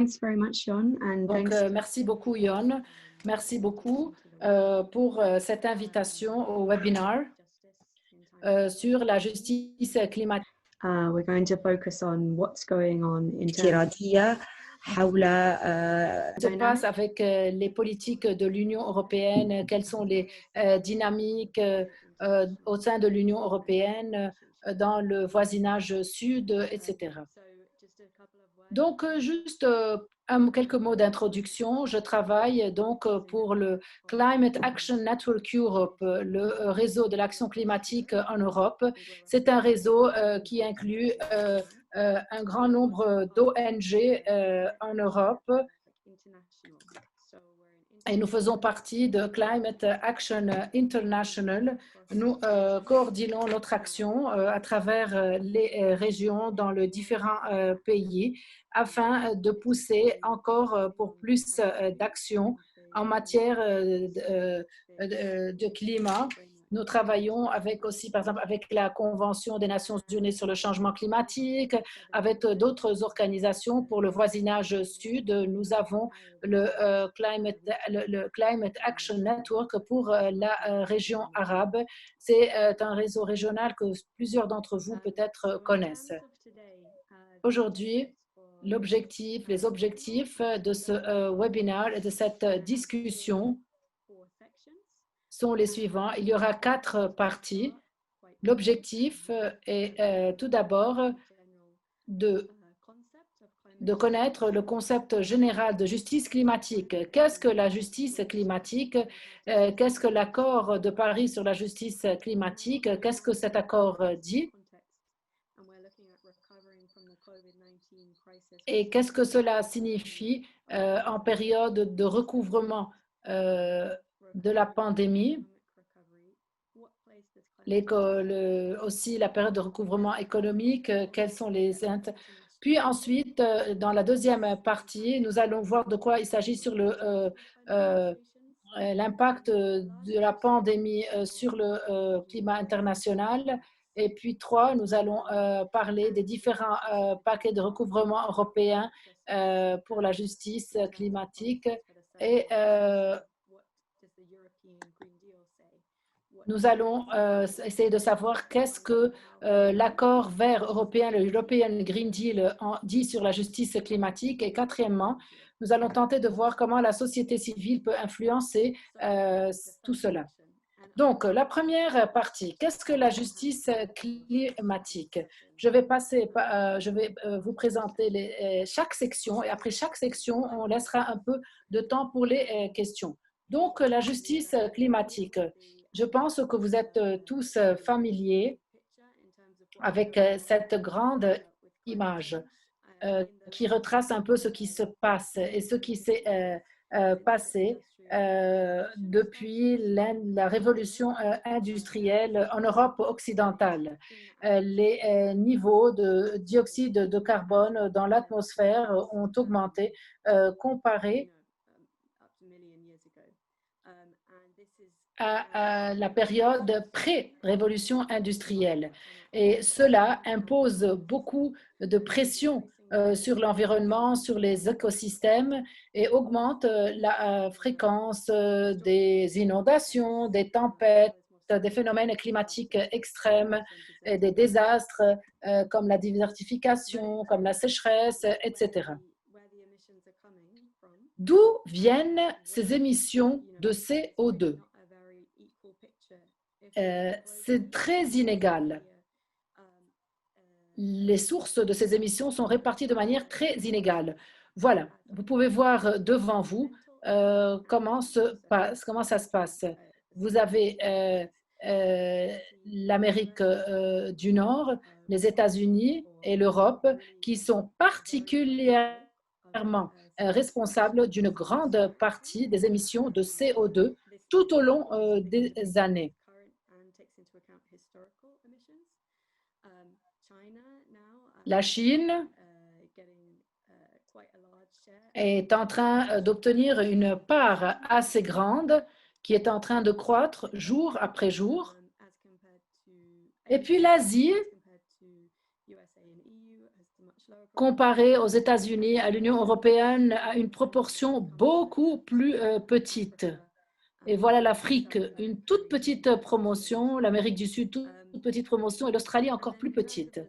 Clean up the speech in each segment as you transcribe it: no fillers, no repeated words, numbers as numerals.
Thanks very much, Jon, and Donc, thanks. merci beaucoup, Yon. Merci beaucoup pour cette invitation au webinaire sur la justice climatique. We're going to focus on what's going on in terms افتراضية حول Se passe avec les politiques de l'Union européenne, quelles sont les dynamiques au sein de l'Union européenne dans le voisinage sud, etc. Donc, juste quelques mots d'introduction. Je travaille donc pour le Climate Action Network Europe, le réseau de l'action climatique en Europe. C'est un réseau qui inclut un grand nombre d'ONG en Europe. Et nous faisons partie de Climate Action International. Nous coordonnons notre action à travers les régions dans les différents pays afin de pousser encore pour plus d'actions en matière de climat. Nous travaillons avec aussi, par exemple, avec la Convention des Nations Unies sur le changement climatique, avec d'autres organisations pour le voisinage sud. Nous avons le Climate Action Network pour la région arabe. C'est un réseau régional que plusieurs d'entre vous peut-être connaissent. Aujourd'hui, les objectifs de ce webinaire et de cette discussion sont les suivants. Il y aura 4 parties. L'objectif est tout d'abord de connaître le concept général de justice climatique. Qu'est-ce que la justice climatique? Qu'est-ce que l'accord de Paris sur la justice climatique? Qu'est-ce que cet accord dit? Et qu'est-ce que cela signifie en période de recouvrement de la pandémie? Aussi la période de recouvrement économique, quels sont les... Puis ensuite, dans la deuxième partie, nous allons voir de quoi il s'agit sur l'impact de la pandémie sur le climat international. Et puis 3, nous allons parler des différents paquets de recouvrement européens pour la justice climatique. Et nous allons essayer de savoir qu'est-ce que l'accord vert européen, le European Green Deal, dit sur la justice climatique. Et quatrièmement, nous allons tenter de voir comment la société civile peut influencer tout cela. Donc, la première partie, qu'est-ce que la justice climatique? Je vais vous présenter chaque section et après chaque section, on laissera un peu de temps pour les questions. Donc, la justice climatique. Je pense que vous êtes tous familiers avec cette grande image qui retrace un peu ce qui se passe et ce qui s'est passé depuis la révolution industrielle en Europe occidentale. Les niveaux de dioxyde de carbone dans l'atmosphère ont augmenté comparé à la période pré-révolution industrielle. Et cela impose beaucoup de pression sur l'environnement, sur les écosystèmes et augmente la fréquence des inondations, des tempêtes, des phénomènes climatiques extrêmes, et des désastres comme la désertification, comme la sécheresse, etc. D'où viennent ces émissions de CO2? C'est très inégal. Les sources de ces émissions sont réparties de manière très inégale. Voilà, vous pouvez voir devant vous comment ça se passe. Vous avez l'Amérique du Nord, les États-Unis et l'Europe qui sont particulièrement responsables d'une grande partie des émissions de CO2 tout au long des années. La Chine est en train d'obtenir une part assez grande qui est en train de croître jour après jour. Et puis l'Asie comparé aux États-Unis, à l'Union européenne, à une proportion beaucoup plus petite. Et voilà l'Afrique, une toute petite promotion, l'Amérique du Sud, toute petite promotion, et l'Australie encore plus petite.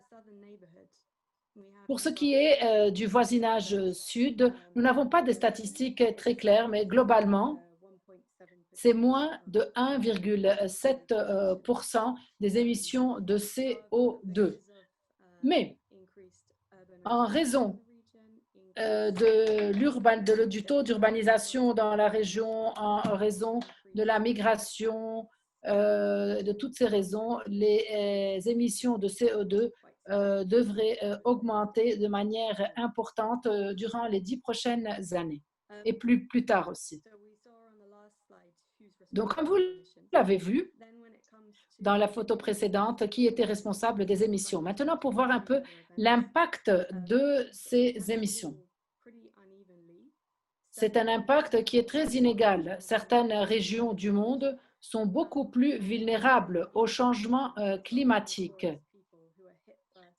Pour ce qui est du voisinage sud, nous n'avons pas de statistiques très claires, mais globalement, c'est moins de 1,7% des émissions de CO2. Mais en raison du taux d'urbanisation dans la région, en raison de la migration, de toutes ces raisons, les émissions de CO2 devraient augmenter de manière importante durant les 10 prochaines années et plus tard aussi. Donc, comme vous l'avez vu dans la photo précédente, qui était responsable des émissions. Maintenant, pour voir un peu l'impact de ces émissions. C'est un impact qui est très inégal. Certaines régions du monde sont beaucoup plus vulnérables au changement climatique.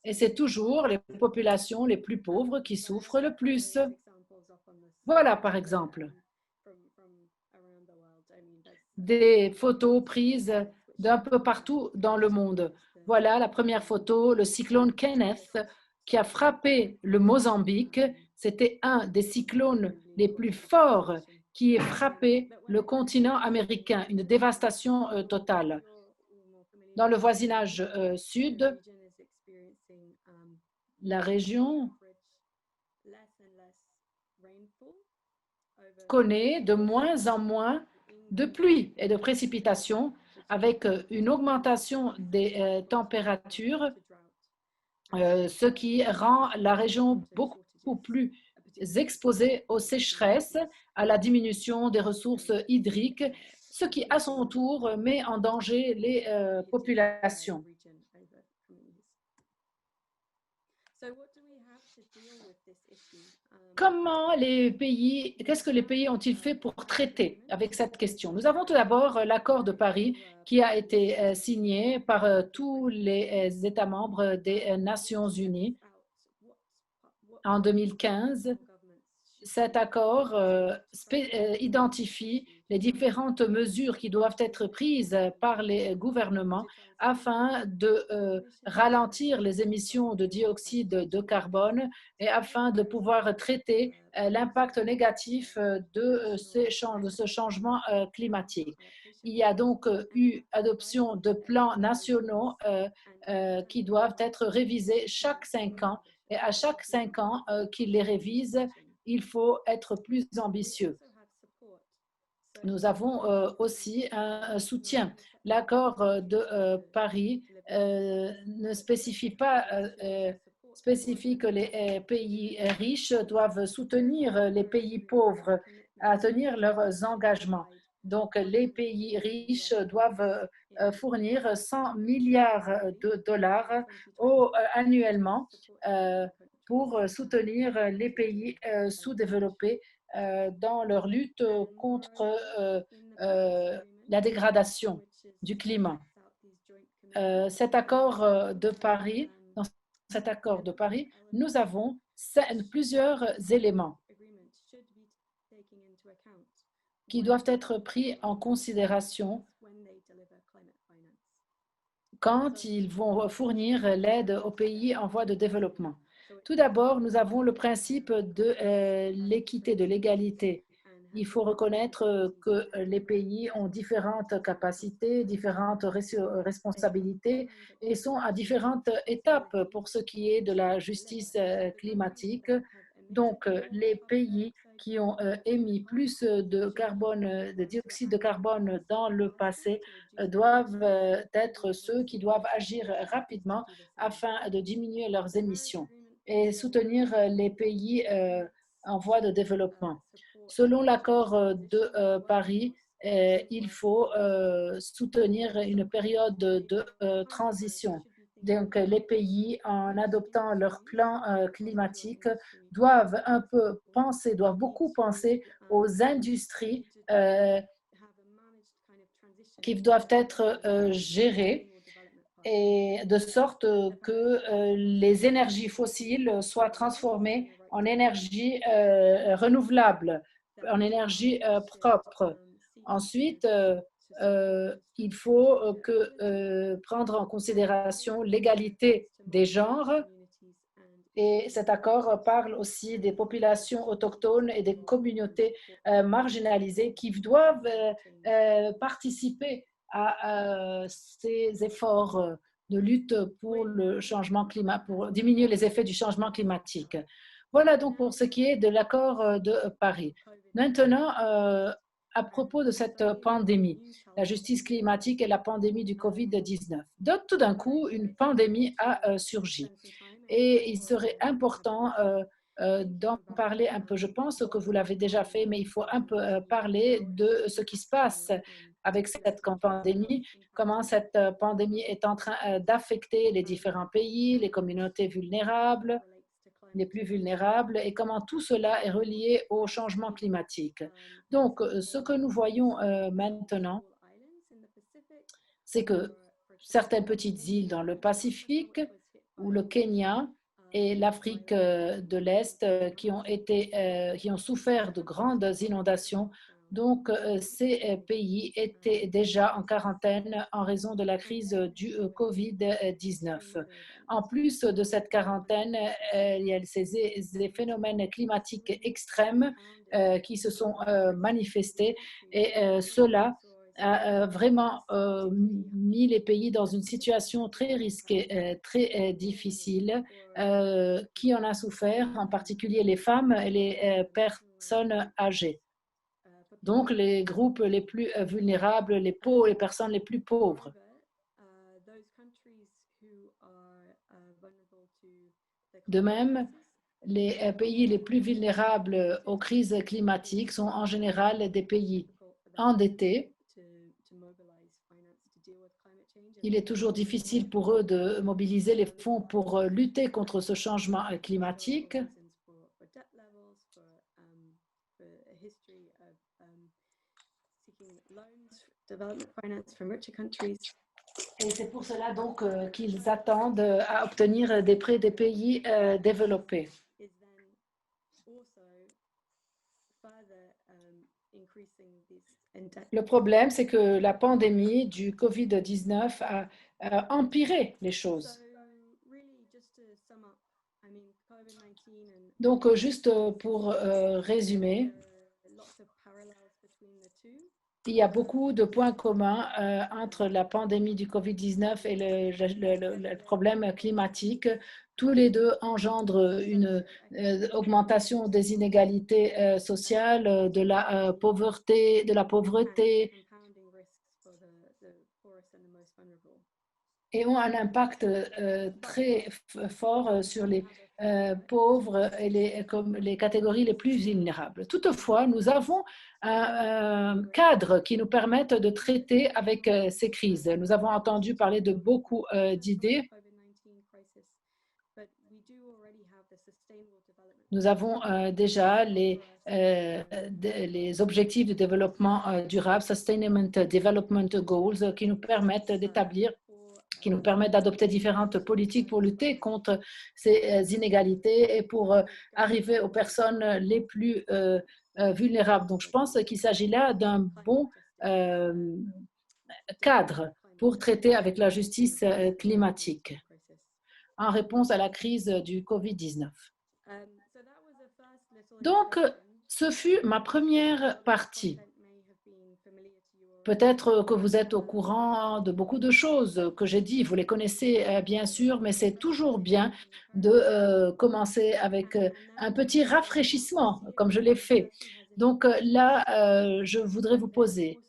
Et c'est toujours les populations les plus pauvres qui souffrent le plus. Voilà, par exemple, des photos prises d'un peu partout dans le monde. Voilà la première photo, le cyclone Kenneth qui a frappé le Mozambique. C'était un des cyclones les plus forts qui ait frappé le continent américain, une dévastation totale. Dans le voisinage sud, la région connaît de moins en moins de pluie et de précipitations avec une augmentation des températures, ce qui rend la région beaucoup plus exposée aux sécheresses, à la diminution des ressources hydriques, ce qui, à son tour, met en danger les populations. Qu'est-ce que les pays ont-ils fait pour traiter avec cette question? Nous avons tout d'abord l'accord de Paris qui a été signé par tous les États membres des Nations unies en 2015. Cet accord identifie les différentes mesures qui doivent être prises par les gouvernements afin de ralentir les émissions de dioxyde de carbone et afin de pouvoir traiter l'impact négatif de ce changement climatique. Il y a donc eu adoption de plans nationaux qui doivent être révisés chaque 5 ans et à chaque 5 ans qu'ils les révisent, il faut être plus ambitieux. Nous avons aussi un soutien. L'accord de Paris ne spécifie que les pays riches doivent soutenir les pays pauvres à tenir leurs engagements. Donc, les pays riches doivent fournir 100 milliards de dollars annuellement pour soutenir les pays sous-développés dans leur lutte contre la dégradation du climat. Dans cet accord de Paris, nous avons plusieurs éléments qui doivent être pris en considération quand ils vont fournir l'aide aux pays en voie de développement. Tout d'abord, nous avons le principe de l'équité, de l'égalité. Il faut reconnaître que les pays ont différentes capacités, différentes responsabilités et sont à différentes étapes pour ce qui est de la justice climatique. Donc, les pays qui ont émis plus de carbone, de dioxyde de carbone dans le passé doivent être ceux qui doivent agir rapidement afin de diminuer leurs émissions et soutenir les pays en voie de développement. Selon l'accord de Paris, il faut soutenir une période de transition. Donc, les pays, en adoptant leur plan climatique, doivent beaucoup penser aux industries qui doivent être gérées et de sorte que les énergies fossiles soient transformées en énergie renouvelable, en énergie propre. Ensuite, il faut prendre en considération l'égalité des genres, et cet accord parle aussi des populations autochtones et des communautés marginalisées qui doivent participer à ces efforts de lutte pour le changement climatique, pour diminuer les effets du changement climatique. Voilà donc pour ce qui est de l'accord de Paris. Maintenant, à propos de cette pandémie, la justice climatique et la pandémie du COVID-19. Tout d'un coup, une pandémie a surgi. Et il serait important d'en parler un peu. Je pense que vous l'avez déjà fait, mais il faut un peu parler de ce qui se passe avec cette pandémie, comment cette pandémie est en train d'affecter les différents pays, les communautés vulnérables, les plus vulnérables, et comment tout cela est relié au changement climatique. Donc, ce que nous voyons maintenant, c'est que certaines petites îles dans le Pacifique ou le Kenya et l'Afrique de l'Est qui ont souffert de grandes inondations. Donc, ces pays étaient déjà en quarantaine en raison de la crise du COVID-19. En plus de cette quarantaine, il y a ces phénomènes climatiques extrêmes qui se sont manifestés, et cela a vraiment mis les pays dans une situation très risquée, très difficile. Qui en a souffert, en particulier les femmes et les personnes âgées. Donc, les groupes les plus vulnérables, les personnes les plus pauvres. De même, les pays les plus vulnérables aux crises climatiques sont en général des pays endettés. Il est toujours difficile pour eux de mobiliser les fonds pour lutter contre ce changement climatique. Et c'est pour cela donc qu'ils attendent à obtenir des prêts des pays développés. Le problème, c'est que la pandémie du COVID-19 a empiré les choses. Donc, juste pour résumer, il y a beaucoup de points communs entre la pandémie du COVID-19 et le problème climatique. Tous les deux engendrent une augmentation des inégalités sociales, de la pauvreté, et ont un impact très fort sur les pauvres et les catégories les plus vulnérables. Toutefois, nous avons un cadre qui nous permet de traiter avec ces crises. Nous avons entendu parler de beaucoup d'idées. Nous avons déjà les objectifs de développement durable, Sustainable Development Goals, qui nous permettent d'adopter différentes politiques pour lutter contre ces inégalités et pour arriver aux personnes les plus vulnérables. Donc, je pense qu'il s'agit là d'un bon cadre pour traiter avec la justice climatique en réponse à la crise du COVID-19. Donc, ce fut ma première partie. Peut-être que vous êtes au courant de beaucoup de choses que j'ai dit, vous les connaissez bien sûr, mais c'est toujours bien de commencer avec un petit rafraîchissement, comme je l'ai fait. Donc là, je voudrais vous poser.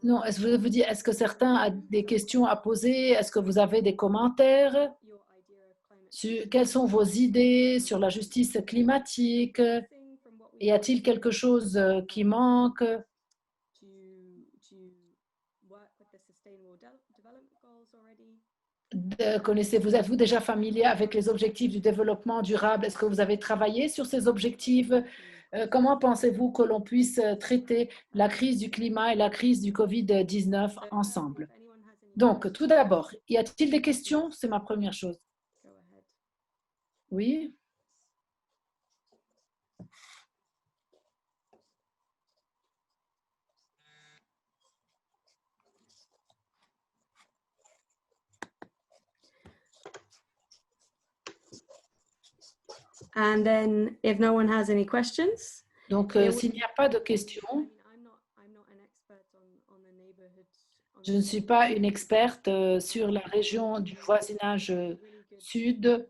Non, est-ce que certains ont des questions à poser? Est-ce que vous avez des commentaires? Quelles sont vos idées sur la justice climatique? Y a-t-il quelque chose qui manque? Êtes-vous déjà familier avec les objectifs du développement durable? Est-ce que vous avez travaillé sur ces objectifs? Comment pensez-vous que l'on puisse traiter la crise du climat et la crise du COVID-19 ensemble? Donc, tout d'abord, y a-t-il des questions? C'est ma première chose. Oui. And then if no one has any questions, Donc, s'il n'y a pas de questions, je ne suis pas une experte sur la région du voisinage sud.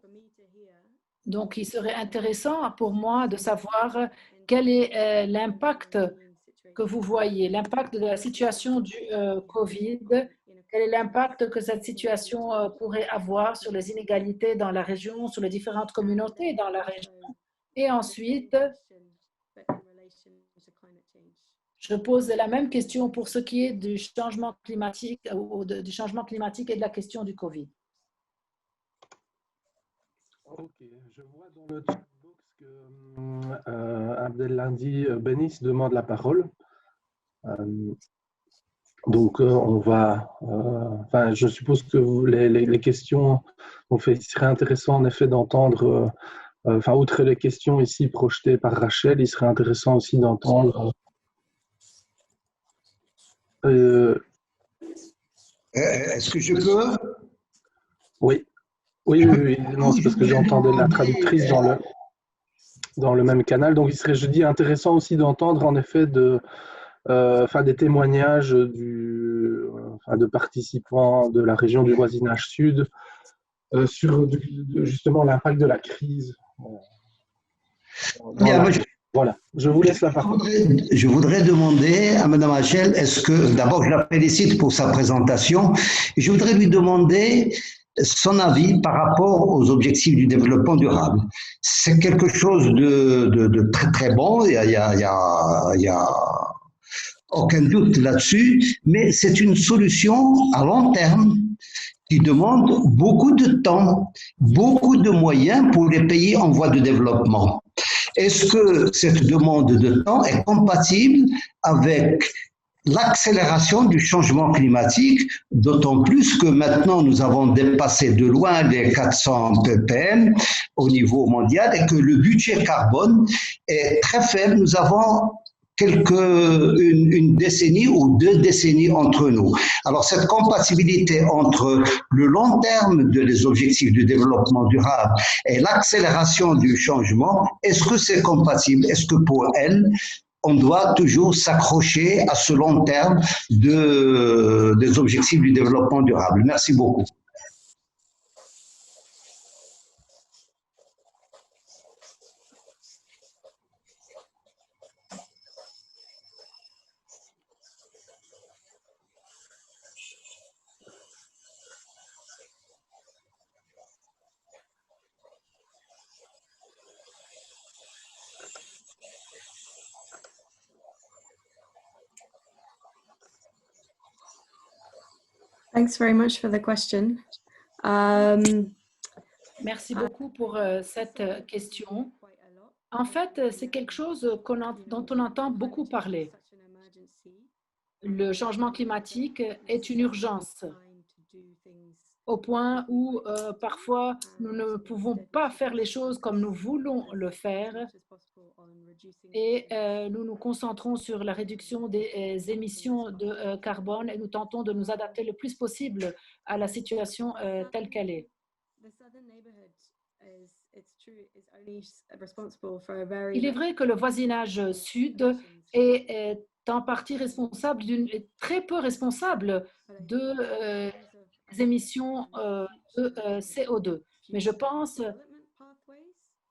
Donc, il serait intéressant pour moi de savoir quel est l'impact que vous voyez, l'impact de la situation du Covid, quel est l'impact que cette situation pourrait avoir sur les inégalités dans la région, sur les différentes communautés dans la région. Et ensuite, je pose la même question pour ce qui est du changement climatique, du changement climatique et de la question du Covid. Ok, je vois dans le chat box que Abdelhadi Benis demande la parole. Donc, on va. Enfin, je suppose que les questions. Il serait intéressant en effet d'entendre. Enfin, outre les questions ici projetées par Rachel, il serait intéressant aussi d'entendre. Est-ce que je peux? Oui. Oui. Non, c'est parce que j'entendais la traductrice dans le même canal. Donc, il serait, je dis, intéressant aussi d'entendre en effet des témoignages de participants de la région du voisinage sud sur justement l'impact de la crise. Voilà, je vous laisse la parole. Je voudrais demander à Mme Hachel, d'abord je la félicite pour sa présentation, et je voudrais lui demander son avis par rapport aux objectifs du développement durable. C'est quelque chose de très très bon, il y a aucun doute là-dessus, mais c'est une solution à long terme qui demande beaucoup de temps, beaucoup de moyens pour les pays en voie de développement. Est-ce que cette demande de temps est compatible avec l'accélération du changement climatique, d'autant plus que maintenant nous avons dépassé de loin les 400 ppm au niveau mondial et que le budget carbone est très faible. Nous avons une décennie ou 2 décennies entre nous. Alors cette compatibilité entre le long terme des objectifs du développement durable et l'accélération du changement, est-ce que c'est compatible? Est-ce que pour elle, on doit toujours s'accrocher à ce long terme des objectifs du développement durable? Merci beaucoup. Thanks very much for the question. Merci beaucoup pour cette question. En fait, c'est quelque chose dont on entend beaucoup parler. Le changement climatique est une urgence, au point où parfois nous ne pouvons pas faire les choses comme nous voulons le faire et nous nous concentrons sur la réduction des émissions de carbone et nous tentons de nous adapter le plus possible à la situation telle qu'elle est. Il est vrai que le voisinage sud est en partie responsable, très peu responsable des émissions de CO2. Mais je pense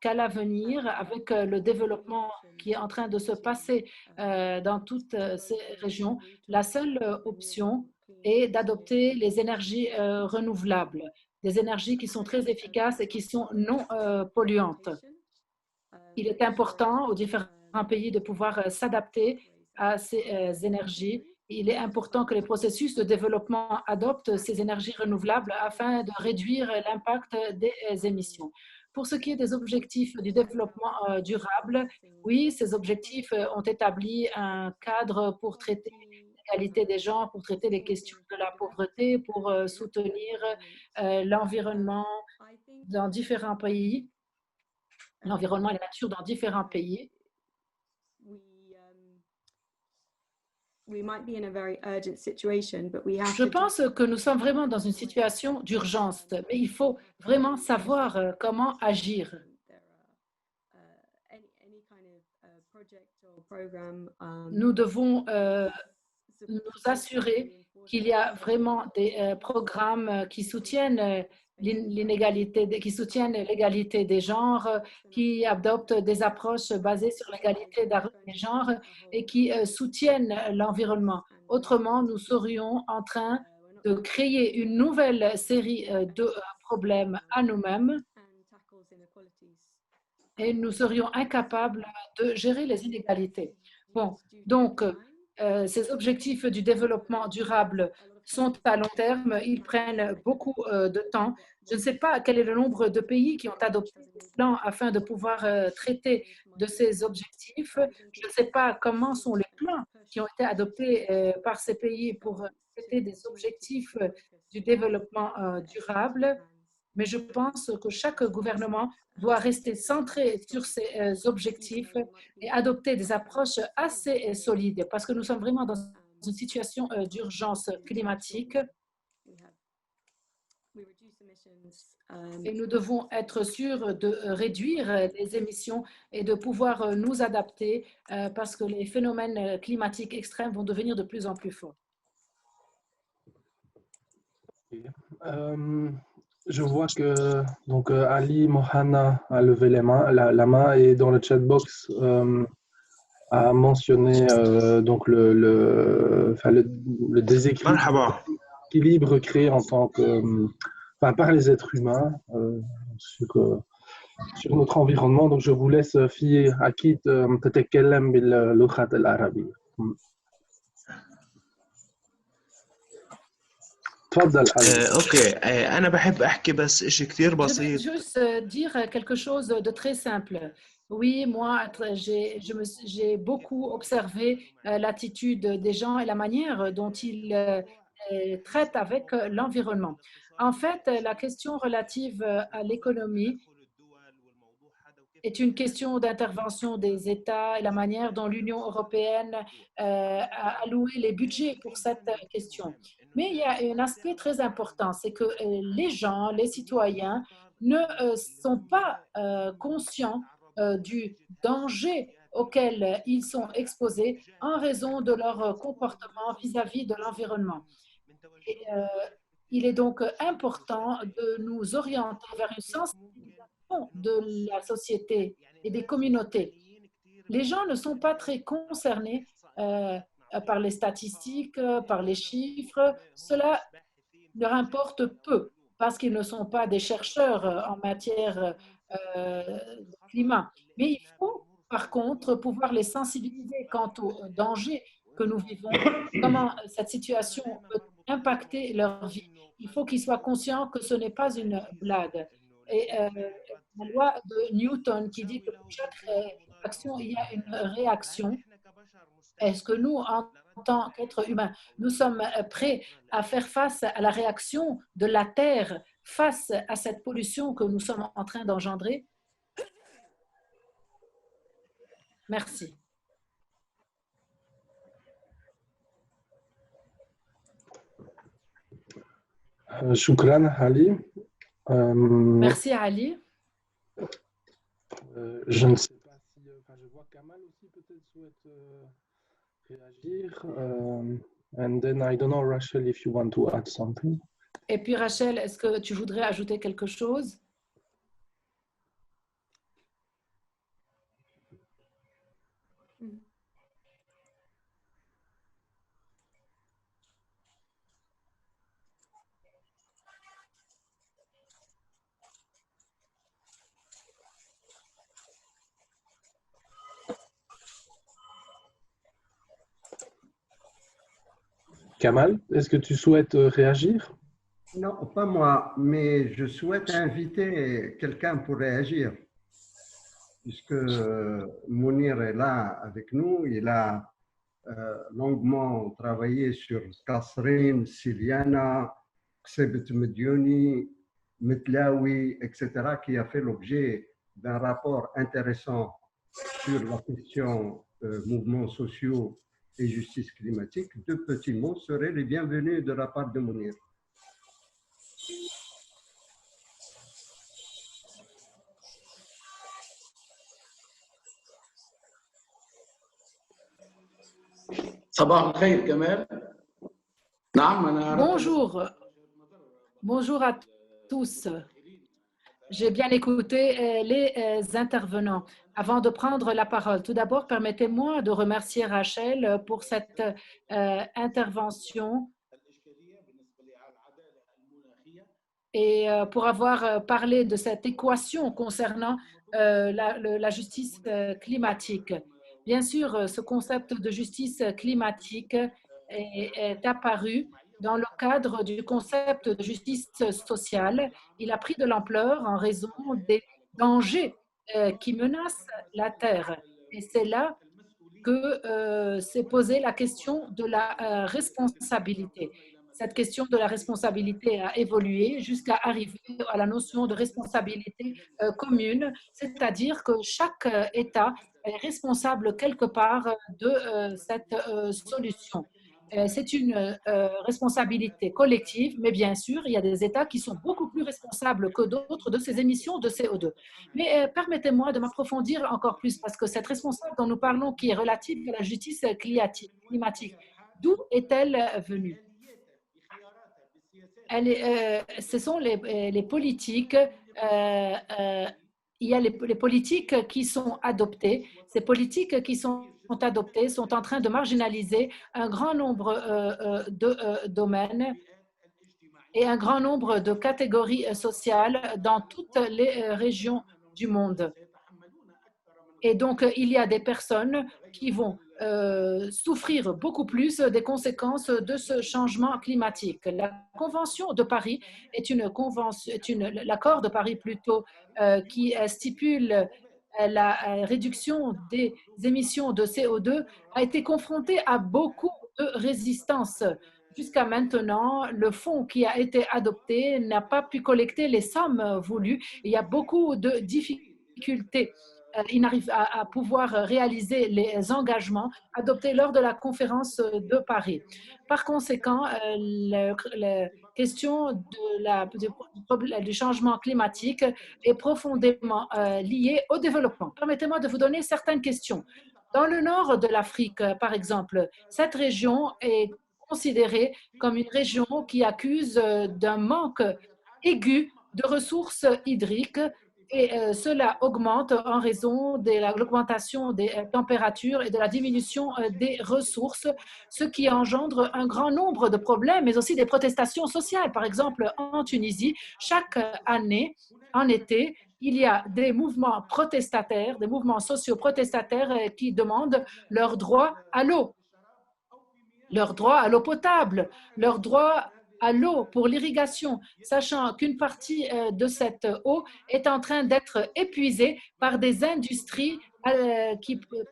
qu'à l'avenir, avec le développement qui est en train de se passer dans toutes ces régions, la seule option est d'adopter les énergies renouvelables, des énergies qui sont très efficaces et qui sont non polluantes. Il est important aux différents pays de pouvoir s'adapter à ces énergies. Il est important que les processus de développement adoptent ces énergies renouvelables afin de réduire l'impact des émissions. Pour ce qui est des objectifs du développement durable, oui, ces objectifs ont établi un cadre pour traiter l'égalité des genres, pour traiter les questions de la pauvreté, pour soutenir l'environnement dans différents pays, l'environnement et la nature dans différents pays. Je pense que nous sommes vraiment dans une situation d'urgence, mais il faut vraiment savoir comment agir. Nous devons nous assurer qu'il y a vraiment des programmes qui soutiennent qui soutiennent l'égalité des genres, qui adoptent des approches basées sur l'égalité des genres et qui soutiennent l'environnement. Autrement, nous serions en train de créer une nouvelle série de problèmes à nous-mêmes et nous serions incapables de gérer les inégalités. Bon, donc, ces objectifs du développement durable sont à long terme, ils prennent beaucoup de temps. Je ne sais pas quel est le nombre de pays qui ont adopté des plans afin de pouvoir traiter de ces objectifs. Je ne sais pas comment sont les plans qui ont été adoptés par ces pays pour traiter des objectifs du développement durable. Mais je pense que chaque gouvernement doit rester centré sur ses objectifs et adopter des approches assez solides parce que nous sommes vraiment dans une situation d'urgence climatique et nous devons être sûrs de réduire les émissions et de pouvoir nous adapter parce que les phénomènes climatiques extrêmes vont devenir de plus en plus forts. Je vois que donc, Ali Mohana a levé la main et dans le chat box a mentionné donc le déséquilibre créé en tant que, par les êtres humains sur notre environnement. Donc je vous laisse في أكيد تتكلم باللغة العربية. اوكي انا بحب احكي بس شيء كثير Je vais بسيط. juste dire quelque chose de très simple. Oui, moi, j'ai beaucoup observé l'attitude des gens et la manière dont ils traitent avec l'environnement. En fait, la question relative à l'économie est une question d'intervention des États et la manière dont l'Union européenne a alloué les budgets pour cette question. Mais il y a un aspect très important, c'est que les gens, les citoyens ne sont pas conscients du danger auquel ils sont exposés en raison de leur comportement vis-à-vis de l'environnement. Et, il est donc important de nous orienter vers une sensibilisation de la société et des communautés. Les gens ne sont pas très concernés par les statistiques, par les chiffres. Cela leur importe peu parce qu'ils ne sont pas des chercheurs en matière de climat. Mais il faut par contre pouvoir les sensibiliser quant aux dangers que nous vivons, comment cette situation peut impacter leur vie. Il faut qu'ils soient conscients que ce n'est pas une blague. Et la loi de Newton qui dit que pour chaque action, il y a une réaction. Est-ce que nous, en tant qu'êtres humains, nous sommes prêts à faire face à la réaction de la Terre face à cette pollution que nous sommes en train d'engendrer? Merci. Shukran, Ali. Merci, Ali. Je ne sais pas si... je vois Kamal aussi peut-être souhaite réagir. And then I don't know, Rachel, if you want to add something. Et puis, Rachel, est-ce que tu voudrais ajouter quelque chose? Kamal, est-ce que tu souhaites réagir? Non, pas moi, mais je souhaite inviter quelqu'un pour réagir. Puisque Mounir est là avec nous, il a longuement travaillé sur Kasserine, Siliana, Ksebet Mediouni, Metlaoui, etc., qui a fait l'objet d'un rapport intéressant sur la question mouvements sociaux et justice climatique. Deux petits mots seraient les bienvenus de la part de Mounir. Bonjour. Bonjour à tous. J'ai bien écouté les intervenants. Avant de prendre la parole, tout d'abord, permettez-moi de remercier Rachel pour cette intervention et pour avoir parlé de cette équation concernant la justice climatique. Bien sûr, ce concept de justice climatique est apparu dans le cadre du concept de justice sociale. Il a pris de l'ampleur en raison des dangers qui menacent la Terre. Et c'est là que s'est posée la question de la responsabilité. Cette question de la responsabilité a évolué jusqu'à arriver à la notion de responsabilité commune, c'est-à-dire que chaque État est responsable quelque part de cette solution. C'est une responsabilité collective, mais bien sûr, il y a des États qui sont beaucoup plus responsables que d'autres de ces émissions de CO2. Mais permettez-moi de m'approfondir encore plus, parce que cette responsabilité dont nous parlons, qui est relative à la justice climatique, d'où est-elle venue? Ce sont les politiques, il y a les politiques qui sont adoptées. Ces politiques qui sont adoptées sont en train de marginaliser un grand nombre de domaines et un grand nombre de catégories sociales dans toutes les régions du monde. Et donc, il y a des personnes qui vont souffrir beaucoup plus des conséquences de ce changement climatique. La Convention de Paris est l'accord de Paris plutôt, qui stipule la réduction des émissions de CO2 a été confronté à beaucoup de résistance. Jusqu'à maintenant, le fonds qui a été adopté n'a pas pu collecter les sommes voulues. Il y a beaucoup de difficultés. Il n'arrive à pouvoir réaliser les engagements adoptés lors de la conférence de Paris. Par conséquent, la question du changement climatique est profondément liée au développement. Permettez-moi de vous donner certaines questions. Dans le nord de l'Afrique, par exemple, cette région est considérée comme une région qui accuse d'un manque aigu de ressources hydriques. Et cela augmente en raison de l'augmentation des températures et de la diminution des ressources, ce qui engendre un grand nombre de problèmes, mais aussi des protestations sociales. Par exemple, en Tunisie, chaque année, en été, il y a des mouvements protestataires, des mouvements sociaux protestataires qui demandent leur droit à l'eau, leur droit à l'eau potable, leur droit à l'eau pour l'irrigation, sachant qu'une partie de cette eau est en train d'être épuisée par des industries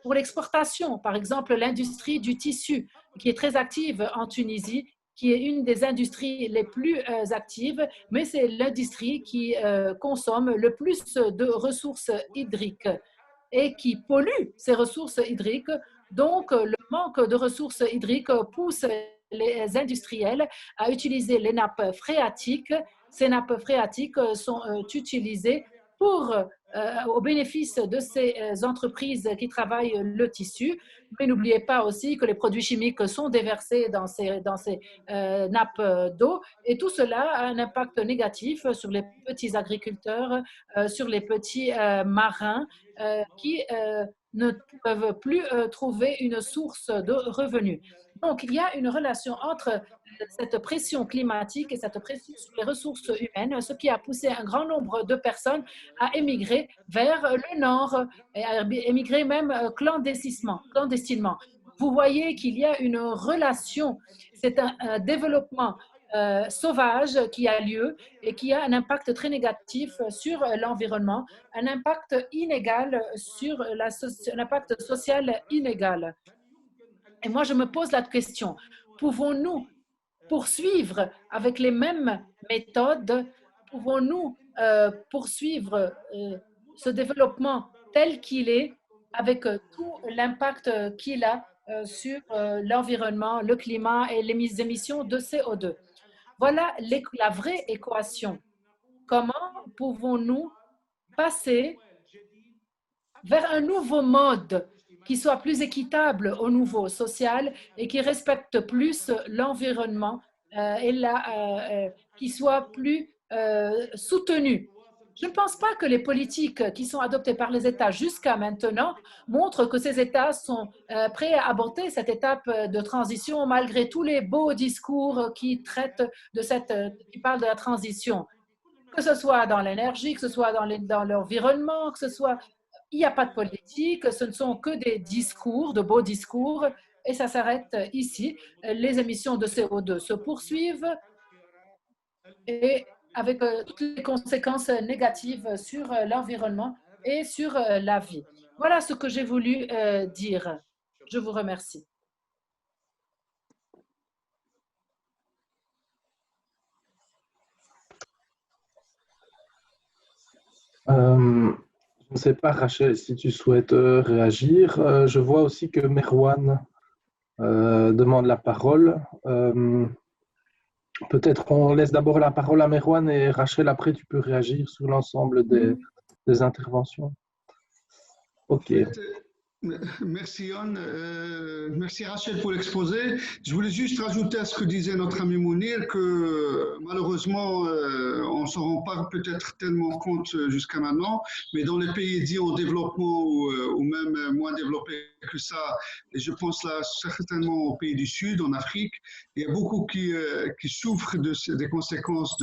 pour l'exportation. Par exemple, l'industrie du tissu, qui est très active en Tunisie, qui est une des industries les plus actives, mais c'est l'industrie qui consomme le plus de ressources hydriques et qui pollue ces ressources hydriques. Donc, le manque de ressources hydriques pousse les industriels à utiliser les nappes phréatiques. Ces nappes phréatiques sont utilisées au bénéfice de ces entreprises qui travaillent le tissu. Mais n'oubliez pas aussi que les produits chimiques sont déversés dans ces nappes d'eau et tout cela a un impact négatif sur les petits agriculteurs, sur les petits marins qui ne peuvent plus trouver une source de revenus. Donc, il y a une relation entre cette pression climatique et cette pression sur les ressources humaines, ce qui a poussé un grand nombre de personnes à émigrer vers le nord, et à émigrer même clandestinement. Vous voyez qu'il y a une relation, c'est un développement sauvage qui a lieu et qui a un impact très négatif sur l'environnement, un impact inégal sur l'impact social inégal. Et moi, je me pose la question, pouvons-nous poursuivre avec les mêmes méthodes? Pouvons-nous poursuivre ce développement tel qu'il est avec tout l'impact qu'il a sur l'environnement, le climat et les émissions de CO2? Voilà la vraie équation. Comment pouvons-nous passer vers un nouveau mode qui soit plus équitable au niveau social et qui respecte plus l'environnement qui soit plus soutenu? Je ne pense pas que les politiques qui sont adoptées par les États jusqu'à maintenant montrent que ces États sont prêts à aborder cette étape de transition malgré tous les beaux discours qui traitent qui parlent de la transition. Que ce soit dans l'énergie, que ce soit dans l'environnement, que ce soit... Il n'y a pas de politique, ce ne sont que des discours, de beaux discours, et ça s'arrête ici. Les émissions de CO2 se poursuivent et avec toutes les conséquences négatives sur l'environnement et sur la vie. Voilà ce que j'ai voulu dire. Je vous remercie. Je ne sais pas, Rachel, si tu souhaites réagir. Je vois aussi que Merwan demande la parole. Peut-être on laisse d'abord la parole à Merwan et Rachel, après, tu peux réagir sur l'ensemble des interventions. OK. Merci Yann, merci Rachel pour l'exposé. Je voulais juste rajouter à ce que disait notre ami Mounir que malheureusement on ne s'en rend pas peut-être tellement compte jusqu'à maintenant, mais dans les pays dits en développement ou même moins développés que ça, et je pense là certainement aux pays du Sud, en Afrique, il y a beaucoup qui souffrent des conséquences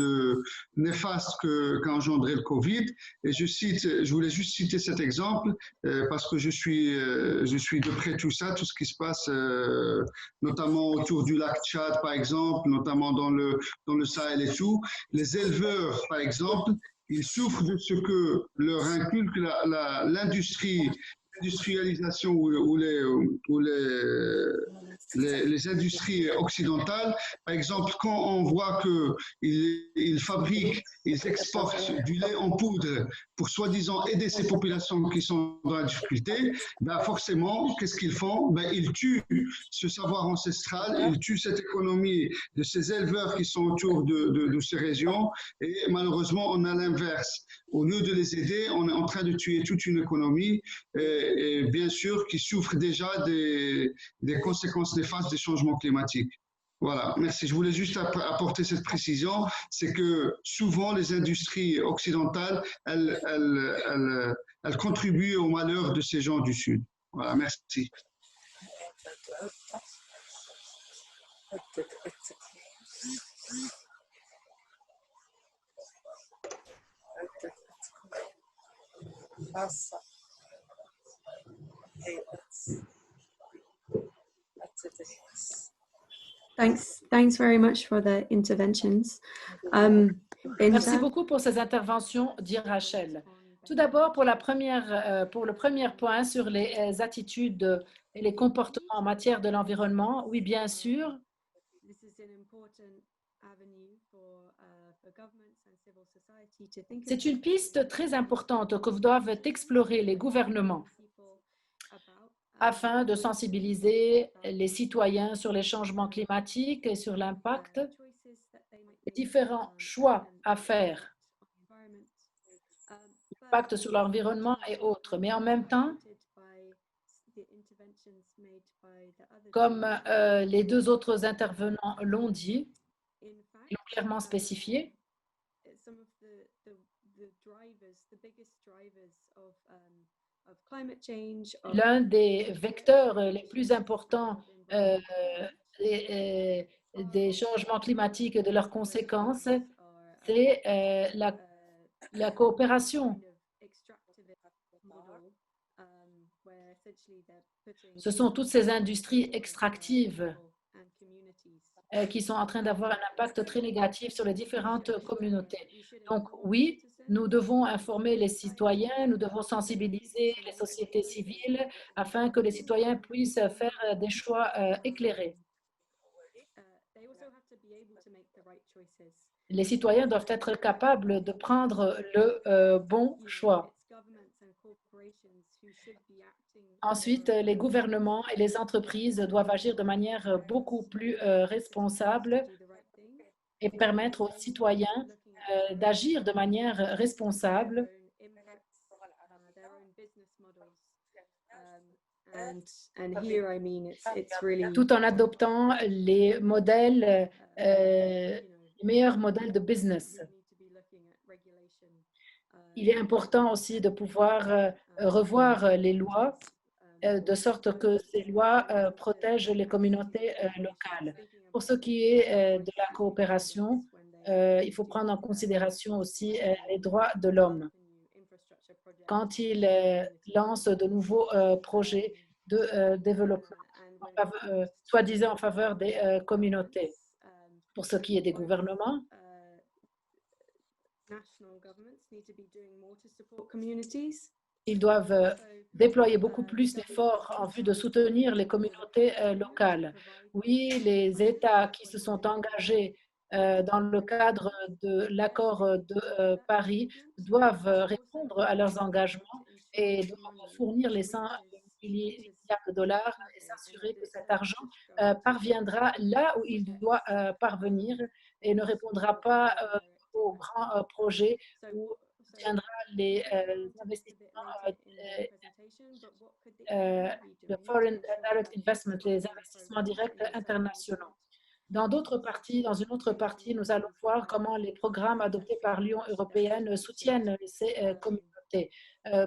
néfastes qu'a engendré le Covid. Et je voulais juste citer cet exemple parce que je suis de près tout ça, tout ce qui se passe, notamment autour du lac Tchad, par exemple, notamment dans le Sahel et tout. Les éleveurs, par exemple, ils souffrent de ce que leur inculque l'industrialisation ou les industries occidentales. Par exemple, quand on voit qu'ils fabriquent, ils exportent du lait en poudre pour soi-disant aider ces populations qui sont dans la difficulté, ben forcément, qu'est-ce qu'ils font? Ben, ils tuent ce savoir ancestral, ils tuent cette économie de ces éleveurs qui sont autour de ces régions, et malheureusement, on a l'inverse. Au lieu de les aider, on est en train de tuer toute une économie, et bien sûr, qui souffre déjà des conséquences néfastes des changements climatiques. Voilà, merci. Je voulais juste apporter cette précision, c'est que souvent les industries occidentales, elles contribuent au malheur de ces gens du Sud. Voilà, merci. Thanks very much for the interventions. Merci beaucoup pour ces interventions, dit Rachel. Tout d'abord, pour le premier point sur les attitudes et les comportements en matière de l'environnement, oui, bien sûr. C'est une piste très importante que doivent explorer les gouvernements afin de sensibiliser les citoyens sur les changements climatiques et sur l'impact, les différents choix à faire, l'impact sur l'environnement et autres. Mais en même temps, comme les deux autres intervenants l'ont dit, l'ont clairement spécifié, l'un des vecteurs les plus importants des changements climatiques et de leurs conséquences, c'est la coopération. Ce sont toutes ces industries extractives qui sont en train d'avoir un impact très négatif sur les différentes communautés. Donc oui, Nous devons informer les citoyens, nous devons sensibiliser les sociétés civiles afin que les citoyens puissent faire des choix éclairés. Les citoyens doivent être capables de prendre le bon choix. Ensuite, les gouvernements et les entreprises doivent agir de manière beaucoup plus responsable et permettre aux citoyens d'agir de manière responsable tout en adoptant les modèles, les meilleurs modèles de business. Il est important aussi de pouvoir revoir les lois de sorte que ces lois protègent les communautés locales. Pour ce qui est de la coopération, il faut prendre en considération aussi les droits de l'homme. Quand il lance de nouveaux projets de développement, soi-disant en faveur des communautés. Pour ce qui est des gouvernements, ils doivent déployer beaucoup plus d'efforts en vue de soutenir les communautés locales. Oui, les États qui se sont engagés dans le cadre de l'accord de Paris doivent répondre à leurs engagements et doivent fournir les 100 milliards de dollars et s'assurer que cet argent parviendra là où il doit parvenir et ne répondra pas aux grands projets ou soutiendra les investissements, le Foreign Direct Investment, les investissements directs internationaux. Dans une autre partie, nous allons voir comment les programmes adoptés par l'Union européenne soutiennent ces communautés,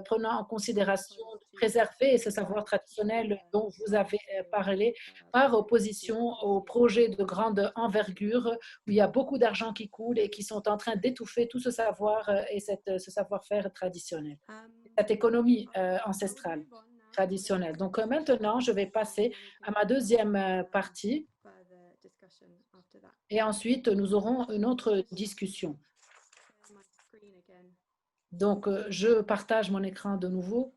prenant en considération de préserver ce savoir traditionnel dont vous avez parlé, par opposition aux projets de grande envergure où il y a beaucoup d'argent qui coule et qui sont en train d'étouffer tout ce savoir et ce savoir-faire traditionnel, cette économie ancestrale traditionnelle. Donc maintenant, je vais passer à ma deuxième partie. Et ensuite, nous aurons une autre discussion. Donc, je partage mon écran de nouveau.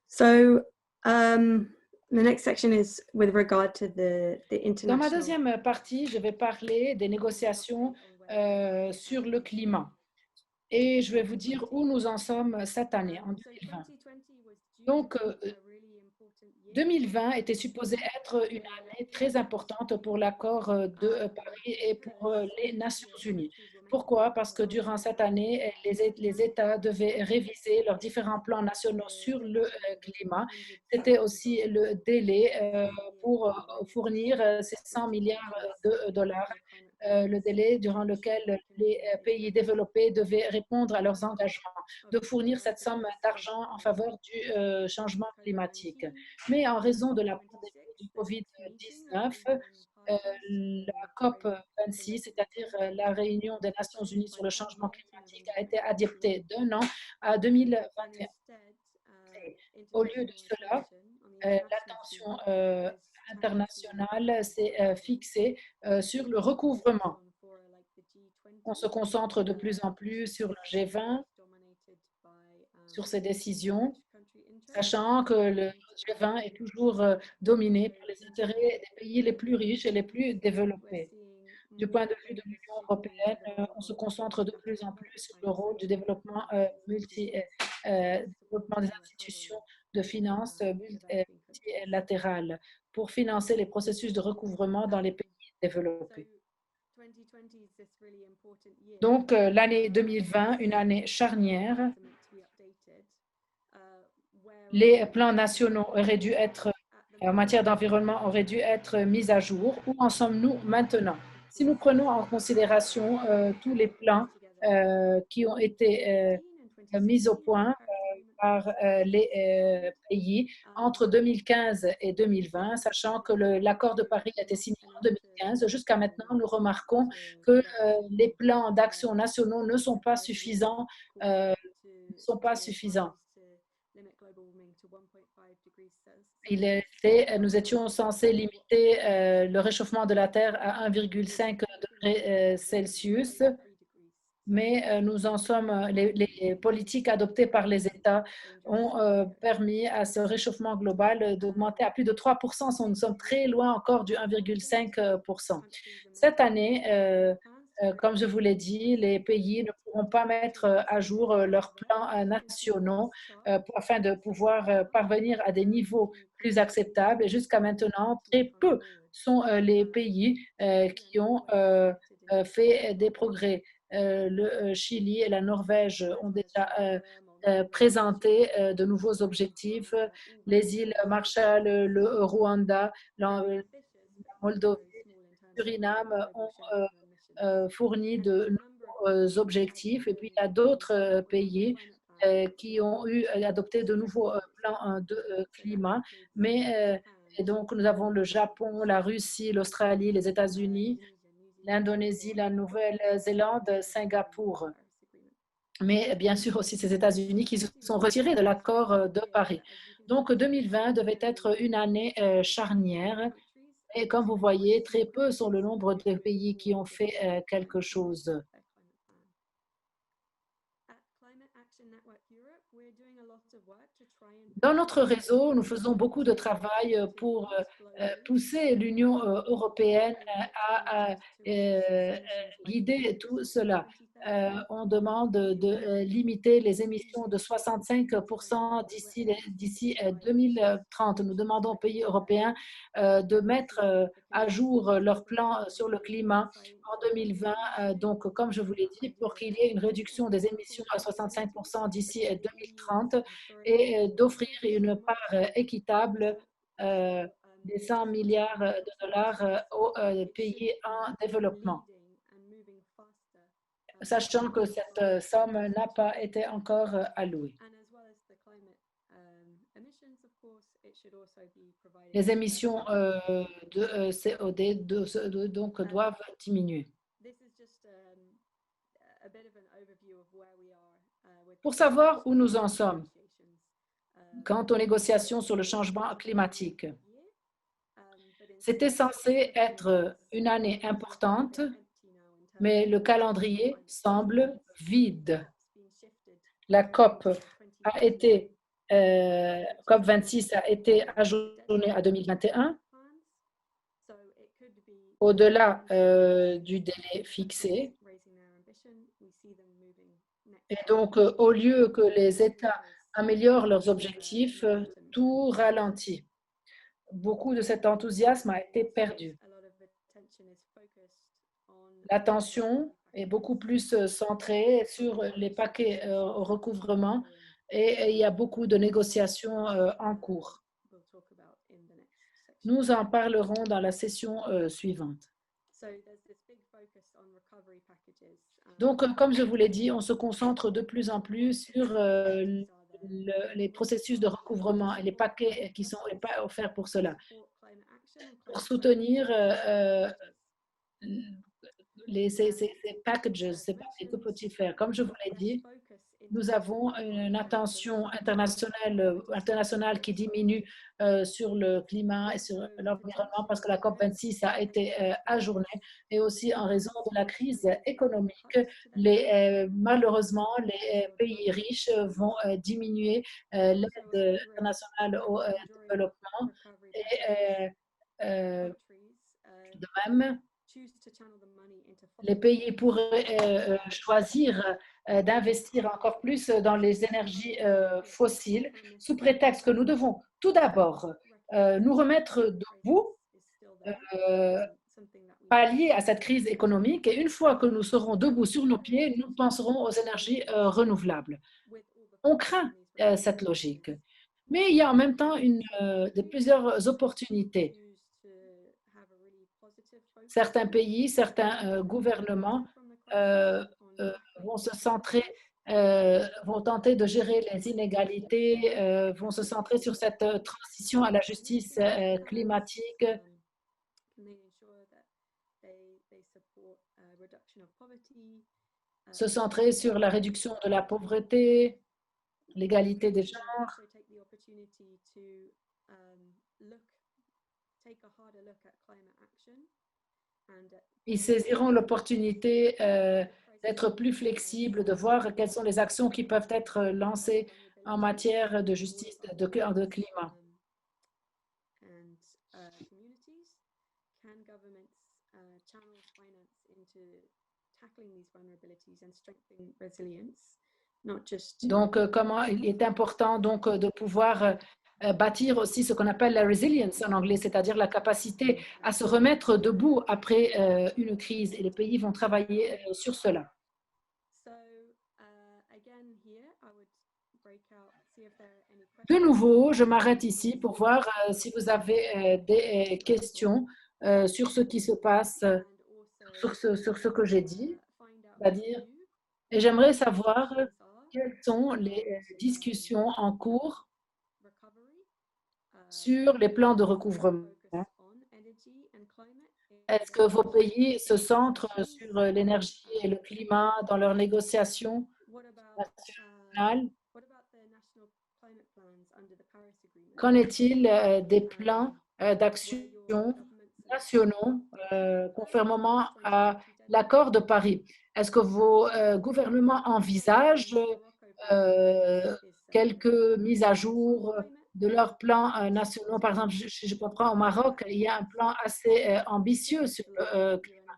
So, the next section is with regard to the Dans ma international. deuxième partie, je vais parler des négociations sur le climat. Et je vais vous dire où nous en sommes cette année, en 2020. Donc, 2020 était supposé être une année très importante pour l'accord de Paris et pour les Nations Unies. Pourquoi? Parce que durant cette année, les États devaient réviser leurs différents plans nationaux sur le climat. C'était aussi le délai pour fournir ces 100 milliards de dollars, le délai durant lequel les pays développés devaient répondre à leurs engagements de fournir cette somme d'argent en faveur du changement climatique. Mais en raison de la pandémie du COVID-19, la COP26, c'est-à-dire la réunion des Nations Unies sur le changement climatique, a été adoptée d'un an à 2021. Au lieu de cela, l'attention internationale s'est fixée sur le recouvrement. On se concentre de plus en plus sur le G20, sur ses décisions, sachant que le G20 est toujours dominé par les intérêts des pays les plus riches et les plus développés. Du point de vue de l'Union européenne, on se concentre de plus en plus sur le rôle du développement développement des institutions de finances multilatérales pour financer les processus de recouvrement dans les pays développés. Donc, l'année 2020, une année charnière, les plans nationaux auraient dû être, en matière d'environnement, auraient dû être mis à jour. Où en sommes-nous maintenant? Si nous prenons en considération tous les plans qui ont été mis au point par les pays entre 2015 et 2020, sachant que l'accord de Paris a été signé en 2015. Jusqu'à maintenant, nous remarquons que les plans d'action nationaux ne sont pas suffisants sont pas suffisants. Nous étions censés limiter le réchauffement de la Terre à 1,5 degré Celsius, mais nous en sommes, les politiques adoptées par les États ont permis à ce réchauffement global d'augmenter à plus de 3%. Nous sommes très loin encore du 1,5%. Cette année, comme je vous l'ai dit, les pays ne pourront pas mettre à jour leurs plans nationaux afin de pouvoir parvenir à des niveaux plus acceptables. Et jusqu'à maintenant, très peu sont les pays qui ont fait des progrès. Le Chili et la Norvège ont déjà présenté de nouveaux objectifs. Les îles Marshall, le Rwanda, la Moldavie, le Suriname ont fourni de nouveaux objectifs. Et puis, il y a d'autres pays qui ont adopté de nouveaux plans de climat. Mais et donc, nous avons le Japon, la Russie, l'Australie, les États-Unis, l'Indonésie, la Nouvelle-Zélande, Singapour. Mais bien sûr aussi ces États-Unis qui se sont retirés de l'accord de Paris. Donc 2020 devait être une année charnière. Et comme vous voyez, très peu sont le nombre de pays qui ont fait quelque chose. Dans notre réseau, nous faisons beaucoup de travail pour pousser l'Union européenne à guider tout cela. On demande de limiter les émissions de 65% d'ici 2030. Nous demandons aux pays européens de mettre à jour leur plan sur le climat en 2020. Donc, comme je vous l'ai dit, pour qu'il y ait une réduction des émissions à 65% d'ici 2030 et d'offrir une part équitable des 100 milliards de dollars aux pays en développement, sachant que cette somme n'a pas été encore allouée. Les émissions de CO2 donc doivent diminuer. Pour savoir où nous en sommes quant aux négociations sur le changement climatique, c'était censé être une année importante, mais le calendrier semble vide. La COP26 a été ajournée à 2021, au-delà du délai fixé. Et donc, au lieu que les États améliorent leurs objectifs, tout ralentit. Beaucoup de cet enthousiasme a été perdu. L'attention est beaucoup plus centrée sur les paquets au recouvrement et il y a beaucoup de négociations en cours. Nous en parlerons dans la session suivante. Donc, comme je vous l'ai dit, on se concentre de plus en plus sur les processus de recouvrement et les paquets qui sont offerts pour cela. Pour soutenir ces packages, ces paquets, que faut-il faire? Comme je vous l'ai dit, nous avons une attention internationale qui diminue sur le climat et sur l'environnement parce que la COP26 a été ajournée et aussi en raison de la crise économique. Malheureusement, les pays riches vont diminuer l'aide internationale au développement et de même, les pays pourraient choisir d'investir encore plus dans les énergies fossiles sous prétexte que nous devons tout d'abord nous remettre debout, pallier à cette crise économique et une fois que nous serons debout sur nos pieds, nous penserons aux énergies renouvelables. On craint cette logique, mais il y a en même temps plusieurs opportunités. Certains pays, certains gouvernements vont se centrer, vont tenter de gérer les inégalités, vont se centrer sur cette transition à la justice climatique, se centrer sur la réduction de la pauvreté, l'égalité des genres. Ils saisiront l'opportunité d'être plus flexibles, de voir quelles sont les actions qui peuvent être lancées en matière de justice, de climat. Donc, comment il est important donc de pouvoir bâtir aussi ce qu'on appelle la resilience en anglais, c'est-à-dire la capacité à se remettre debout après une crise, et les pays vont travailler sur cela. De nouveau, je m'arrête ici pour voir si vous avez des questions sur ce qui se passe, sur ce que j'ai dit, c'est-à-dire, et j'aimerais savoir quelles sont les discussions en cours sur les plans de recouvrement. Est-ce que vos pays se centrent sur l'énergie et le climat dans leurs négociations nationales? Qu'en est-il des plans d'action nationaux conformément à l'accord de Paris? Est-ce que vos gouvernements envisagent quelques mises à jour de leurs plans nationaux? Par exemple, je comprends au Maroc, il y a un plan assez ambitieux sur le climat.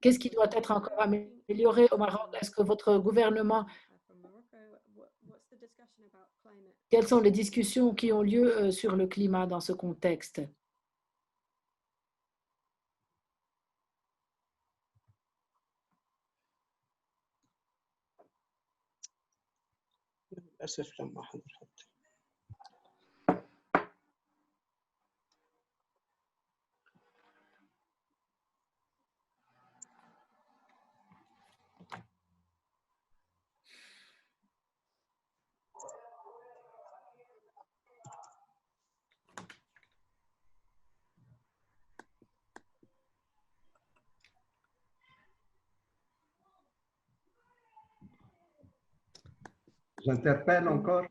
Qu'est-ce qui doit être encore amélioré au Maroc? Est-ce que votre gouvernement... Quelles sont les discussions qui ont lieu sur le climat dans ce contexte? J'interpelle encore,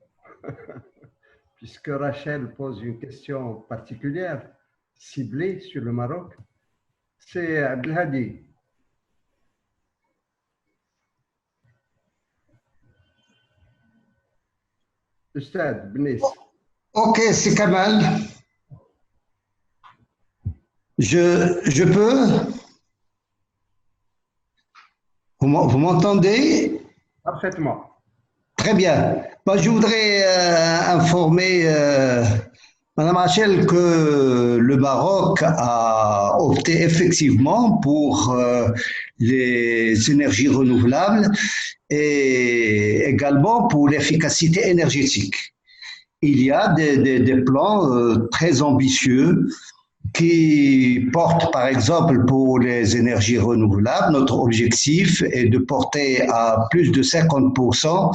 puisque Rachel pose une question particulière, ciblée sur le Maroc. C'est Abdelhadi. Ustad Benis. Ok, c'est Kamal. Je peux? Vous m'entendez? Parfaitement. Très bien. Moi, je voudrais informer Madame Rachel que le Maroc a opté effectivement pour les énergies renouvelables et également pour l'efficacité énergétique. Il y a des plans très ambitieux qui portent, par exemple, pour les énergies renouvelables. Notre objectif est de porter à plus de 50%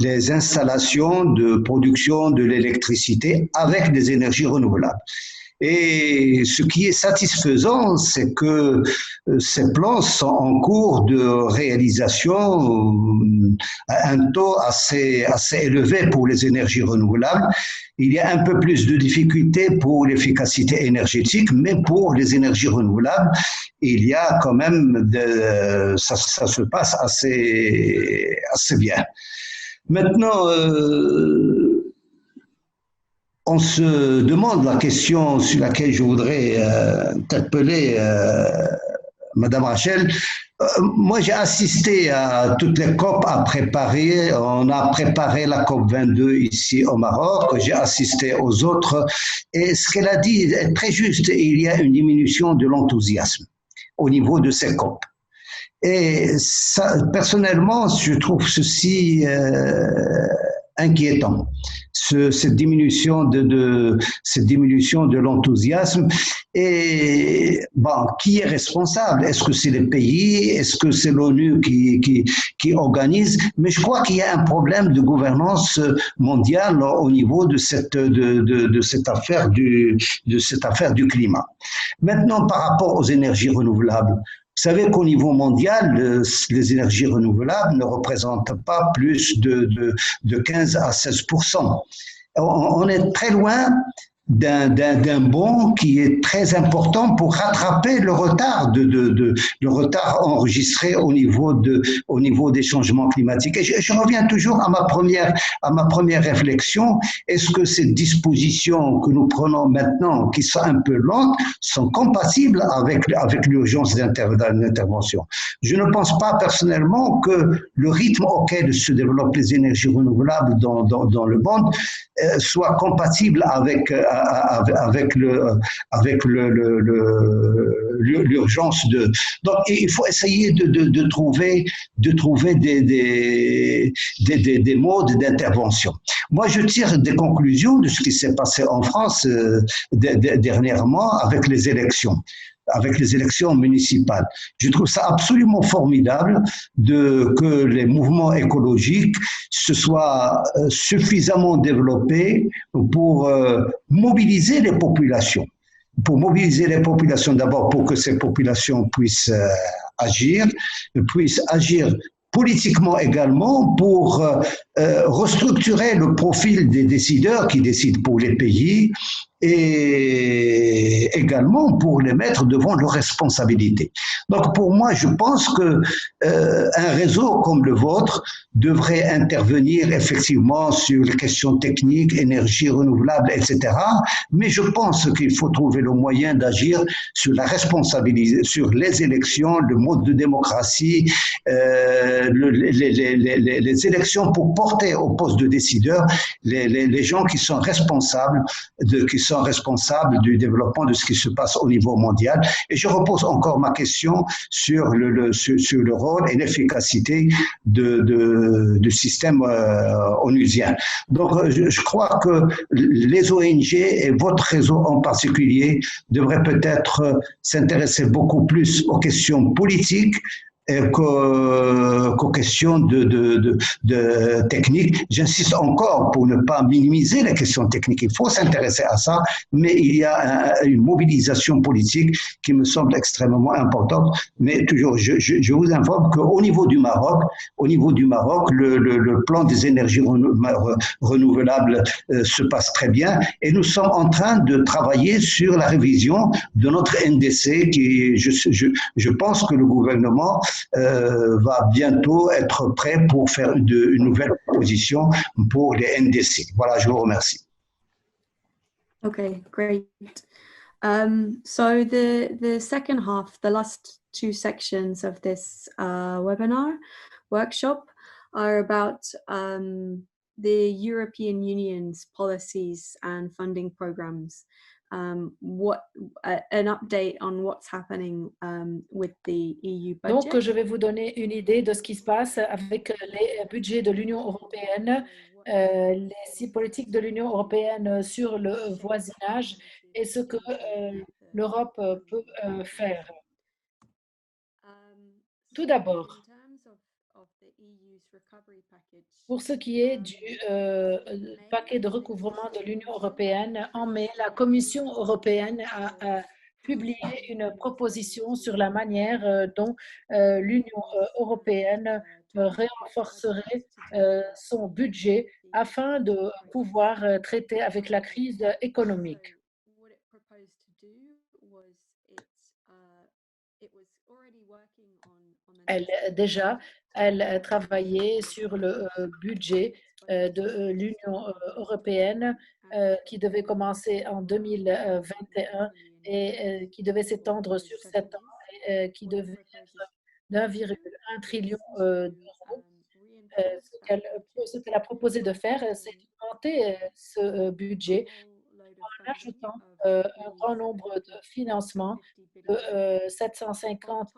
les installations de production de l'électricité avec des énergies renouvelables. Et ce qui est satisfaisant, c'est que ces plans sont en cours de réalisation à un taux assez élevé pour les énergies renouvelables. Il y a un peu plus de difficultés pour l'efficacité énergétique, mais pour les énergies renouvelables, il y a quand même, ça se passe assez bien. Maintenant, on se demande la question sur laquelle je voudrais interpeller Madame Rachel. Moi, j'ai assisté à toutes les COP à préparer. On a préparé la COP 22 ici au Maroc. J'ai assisté aux autres. Et ce qu'elle a dit est très juste. Il y a une diminution de l'enthousiasme au niveau de ces COP. Et ça, personnellement, je trouve ceci inquiétant, cette diminution de l'enthousiasme. Et bon, qui est responsable? Est-ce que c'est les pays? Est-ce que c'est l'ONU qui organise? Mais je crois qu'il y a un problème de gouvernance mondiale au niveau de cette affaire du climat. Maintenant, par rapport aux énergies renouvelables, savez qu'au niveau mondial, les énergies renouvelables ne représentent pas plus de 15 à 16%. On est très loin d'un bond qui est très important pour rattraper le retard, le retard enregistré au niveau des changements climatiques. Et je reviens toujours à ma première réflexion. Est-ce que ces dispositions que nous prenons maintenant, qui sont un peu lentes, sont compatibles avec l'urgence d'intervention? Je ne pense pas personnellement que le rythme auquel se développent les énergies renouvelables dans le monde soit compatible avec l'urgence de. Donc, il faut essayer de trouver des modes d'intervention. Moi, je tire des conclusions de ce qui s'est passé en France dernièrement avec les élections municipales. Je trouve ça absolument formidable que les mouvements écologiques se soient suffisamment développés pour mobiliser les populations. Pour mobiliser les populations, d'abord pour que ces populations puissent agir politiquement également pour restructurer le profil des décideurs qui décident pour les pays et également pour les mettre devant leurs responsabilités. Donc pour moi, je pense que un réseau comme le vôtre devrait intervenir effectivement sur les questions techniques, énergie renouvelable, etc. Mais je pense qu'il faut trouver le moyen d'agir sur la responsabilité, sur les élections, le mode de démocratie, les élections pour porter au poste de décideur les gens qui sont responsables du développement de ce qui se passe au niveau mondial. Et je repose encore ma question sur le rôle et l'efficacité du système onusien. Donc, je crois que les ONG et votre réseau en particulier devraient peut-être s'intéresser beaucoup plus aux questions politiques qu'aux questions de technique. J'insiste encore pour ne pas minimiser les questions techniques. Il faut s'intéresser à ça, mais il y a une mobilisation politique qui me semble extrêmement importante. Mais toujours, je vous informe qu'au niveau du Maroc, le plan des énergies renouvelables se passe très bien et nous sommes en train de travailler sur la révision de notre NDC qui, je pense que le gouvernement va bientôt être prêt pour faire une nouvelle proposition pour les NDC. Voilà, je vous remercie. Okay, great. So the second half, the last two sections of this webinar workshop are about the European Union's policies and funding programs. An update on what's happening with the EU budget. Donc, je vais vous donner une idée de ce qui se passe avec les budgets de l'Union européenne, les politiques de l'Union européenne sur le voisinage et ce que l'Europe peut faire. Tout d'abord, pour ce qui est du paquet de recouvrement de l'Union européenne, en mai, la Commission européenne a publié une proposition sur la manière dont l'Union européenne renforcerait son budget afin de pouvoir traiter avec la crise économique. Elle travaillait sur le budget de l'Union européenne qui devait commencer en 2021 et qui devait s'étendre sur 7 ans et qui devait être d'1,1 trillion d'euros. Ce qu'elle a proposé de faire, c'est d'augmenter ce budget en ajoutant un grand nombre de financements de 750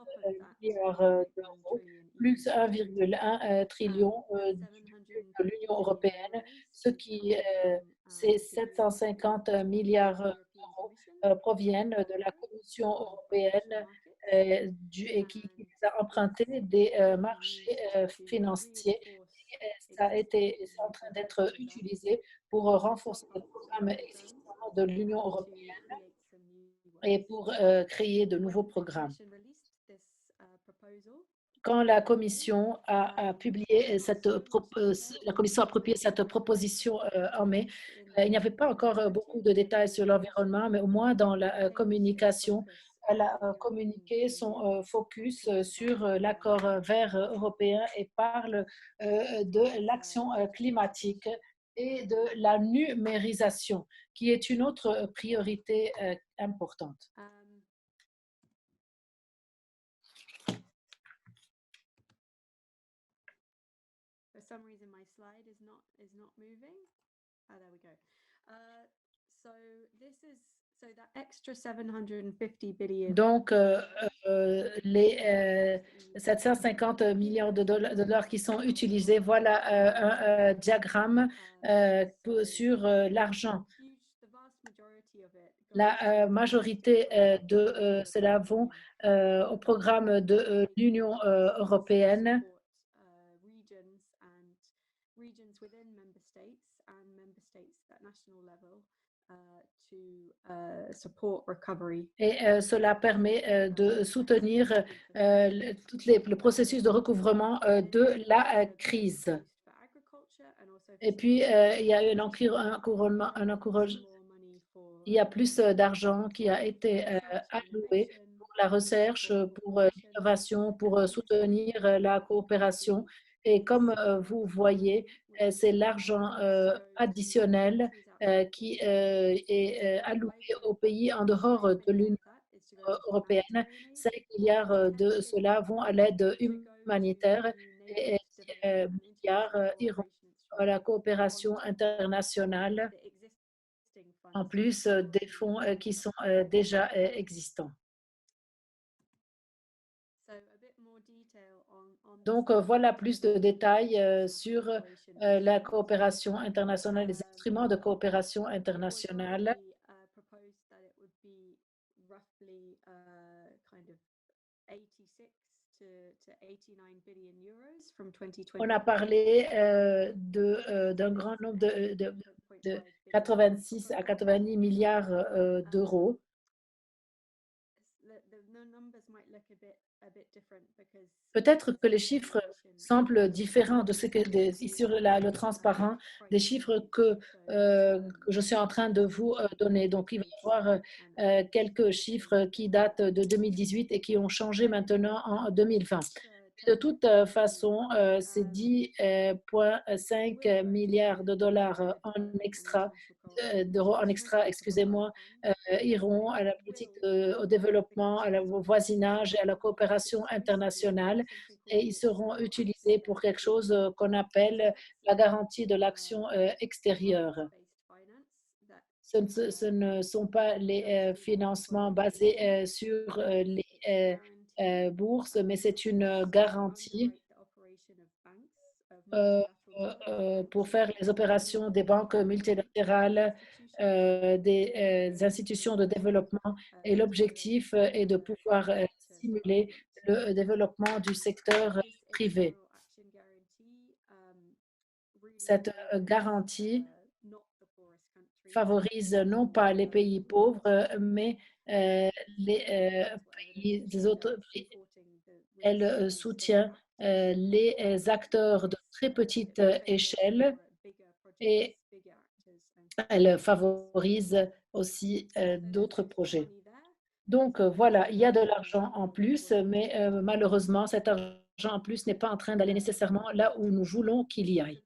milliards d'euros, plus 1,1 trillion de l'Union européenne, ce qui, ces 750 milliards d'euros proviennent de la Commission européenne et qui a emprunté des marchés financiers. C'est en train d'être utilisé pour renforcer les programmes existants de l'Union européenne et pour créer de nouveaux programmes. quand la Commission a publié la Commission a publié cette proposition en mai, il n'y avait pas encore beaucoup de détails sur l'environnement, mais au moins dans la communication, elle a communiqué son focus sur l'accord vert européen et parle de l'action climatique et de la numérisation, qui est une autre priorité importante. For some reason, my slide is not moving. Oh, there we go. So that extra 750 billion. Donc, les 750 millions de dollars qui sont utilisés, voilà un diagramme sur l'argent. La majorité de cela vont au programme de l'Union européenne. Et cela permet de soutenir le processus de recouvrement de la crise. Et puis, il y a il y a plus d'argent qui a été alloué pour la recherche, pour l'innovation, pour soutenir la coopération. Et comme vous voyez, c'est l'argent additionnel qui est alloué aux pays en dehors de l'Union européenne. 5 milliards de cela vont à l'aide humanitaire et 10 milliards iront à la coopération internationale, en plus des fonds qui sont déjà existants. Donc, voilà plus de détails sur la coopération internationale, les instruments de coopération internationale. On a parlé d'un grand nombre de 86 à 90 milliards d'euros. Peut-être que les chiffres semblent différents de ce que sur le transparent, des chiffres que je suis en train de vous donner. Donc, il va y avoir quelques chiffres qui datent de 2018 et qui ont changé maintenant en 2020. De toute façon, ces 10,5 milliards de dollars d'euros en extra, excusez-moi, iront à la politique au développement, au voisinage et à la coopération internationale, et ils seront utilisés pour quelque chose qu'on appelle la garantie de l'action extérieure. Ce ne sont pas les financements basés sur les bourses, mais c'est une garantie pour faire les opérations des banques multilatérales, des institutions de développement, et l'objectif est de pouvoir stimuler le développement du secteur privé. Cette garantie favorise non pas les pays pauvres, mais les pays des autres pays. Elle soutient les acteurs de très petite échelle et elle favorise aussi d'autres projets. Donc voilà, il y a de l'argent en plus, mais malheureusement, cet argent en plus n'est pas en train d'aller nécessairement là où nous voulons qu'il y aille.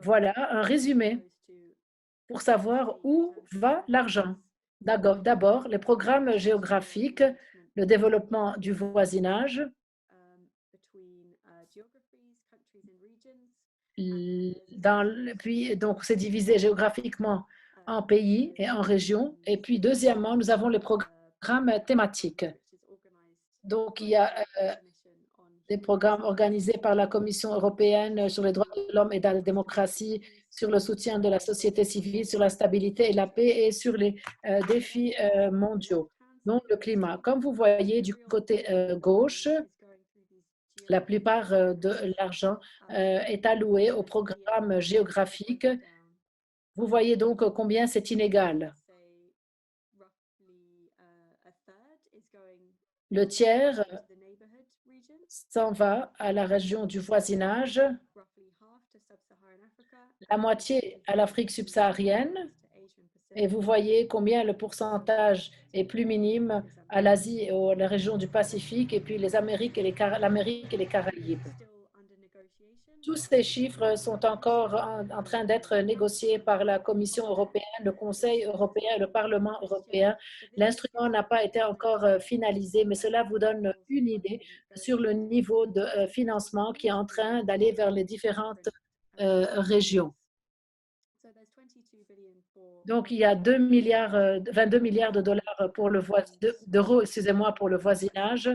Voilà un résumé pour savoir où va l'argent. D'abord, les programmes géographiques, le développement du voisinage, puis donc c'est divisé géographiquement en pays et en régions. Et puis deuxièmement, nous avons les programmes thématiques. Donc il y a des programmes organisés par la Commission européenne sur les droits de l'homme et de la démocratie, sur le soutien de la société civile, sur la stabilité et la paix et sur les défis mondiaux. Donc, le climat. Comme vous voyez du côté gauche, la plupart de l'argent est alloué au programme géographique. Vous voyez donc combien c'est inégal. Le tiers s'en va à la région du voisinage, la moitié à l'Afrique subsaharienne, et vous voyez combien le pourcentage est plus minime à l'Asie et à la région du Pacifique, et puis l'Amérique et les Caraïbes. Tous ces chiffres sont encore en train d'être négociés par la Commission européenne, le Conseil européen et le Parlement européen. L'instrument n'a pas été encore finalisé, mais cela vous donne une idée sur le niveau de financement qui est en train d'aller vers les différentes régions. Donc, il y a 22 milliards de dollars d'euros, excusez-moi, pour le voisinage.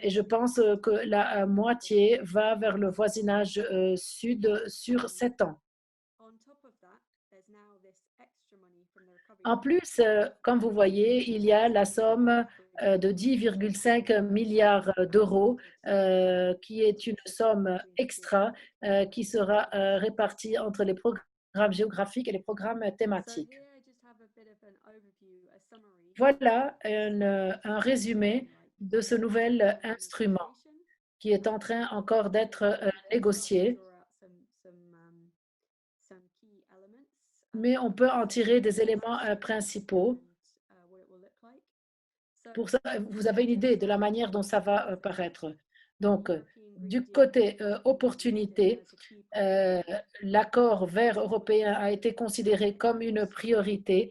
Et je pense que la moitié va vers le voisinage sud sur 7 ans. En plus, comme vous voyez, il y a la somme de 10,5 milliards d'euros qui est une somme extra qui sera répartie entre les programmes géographiques et les programmes thématiques. Voilà un résumé de ce nouvel instrument qui est en train encore d'être négocié. Mais on peut en tirer des éléments principaux. Pour ça, vous avez une idée de la manière dont ça va paraître. Donc, du côté opportunité, l'accord vert européen a été considéré comme une priorité.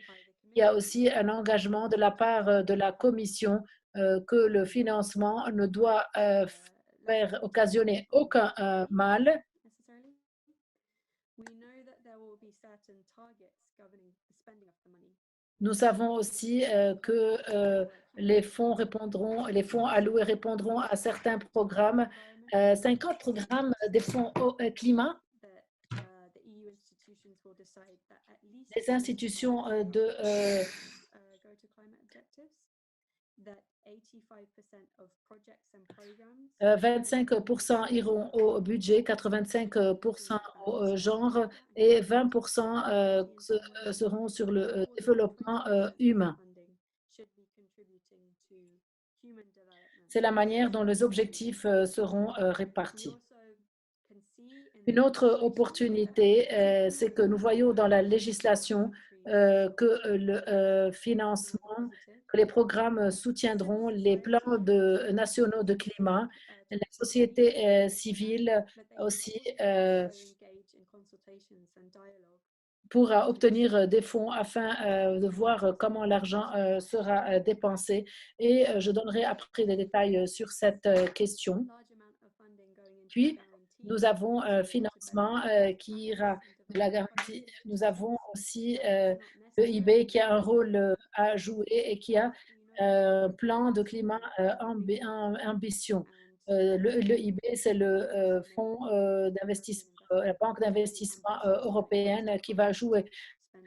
Il y a aussi un engagement de la part de la Commission que le financement ne doit faire occasionner aucun mal. Nous savons aussi que les fonds alloués répondront à certains programmes, 50 programmes des fonds climat. Les institutions de 25% iront au budget, 85% au genre et 20% seront sur le développement humain. C'est la manière dont les objectifs seront répartis. Une autre opportunité, c'est que nous voyons dans la législation que le financement, que les programmes soutiendront les plans nationaux de climat. La société civile aussi pourra obtenir des fonds afin de voir comment l'argent sera dépensé. Et je donnerai après des détails sur cette question. Puis, nous avons un financement qui ira de la garantie. Nous avons aussi le EIB qui a un rôle à jouer et qui a un plan de climat ambition. Le EIB, c'est le fonds d'investissement, la banque d'investissement européenne qui va jouer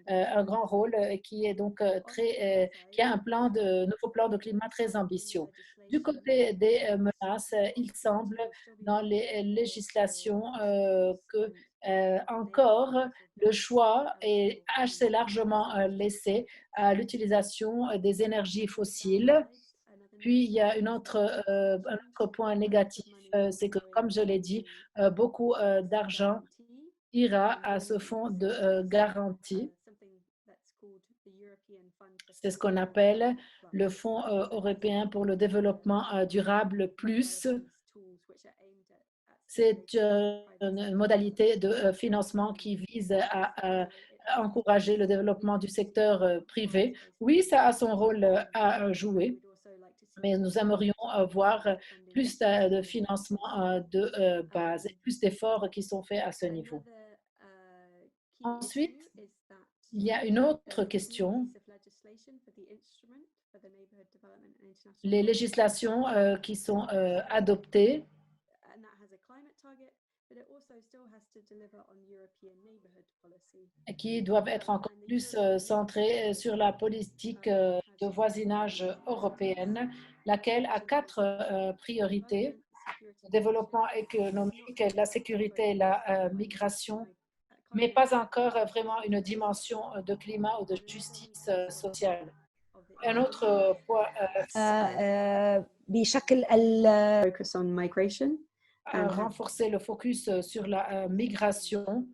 un grand rôle et qui est donc qui a un nouveau plan de climat très ambitieux. Du côté des menaces, il semble dans les législations que encore le choix est assez largement laissé à l'utilisation des énergies fossiles. Puis, il y a un autre point négatif, c'est que, comme je l'ai dit, beaucoup d'argent ira à ce fonds de garantie. C'est ce qu'on appelle le Fonds européen pour le développement durable plus. C'est une modalité de financement qui vise à encourager le développement du secteur privé. Oui, ça a son rôle à jouer, mais nous aimerions voir plus de financement de base et plus d'efforts qui sont faits à ce niveau. Ensuite, il y a une autre question. Les législations qui sont adoptées qui doivent être encore plus centrées sur la politique de voisinage européenne, laquelle a 4 priorités: le développement économique, la sécurité et la migration, mais pas encore vraiment une dimension de climat ou de justice sociale. Un autre point, بشكل focus on migration and renforcer le focus sur la migration.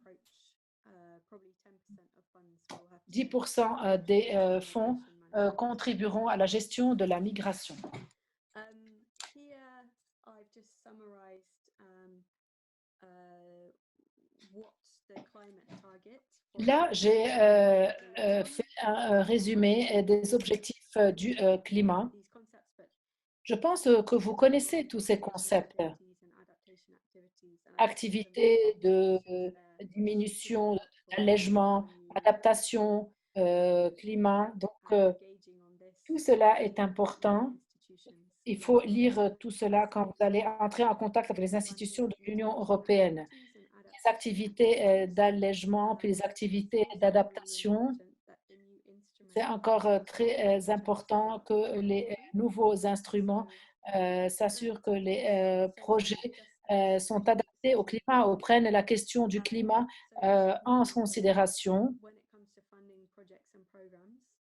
probably 10% of funds will have to 10% des fonds contribueront à la gestion de la migration. Here, I've just summarized what the climate target. Là, j'ai fait un résumé des objectifs du climat. These concepts, but Je pense que vous connaissez tous ces concepts. Activités de diminution, d'allègement, adaptation, climat. Donc, tout cela est important. Il faut lire tout cela quand vous allez entrer en contact avec les institutions de l'Union européenne. Les activités d'allègement, puis les activités d'adaptation. C'est encore très important que les nouveaux instruments s'assurent que les projets sont adaptés au climat ou prennent la question du climat en considération.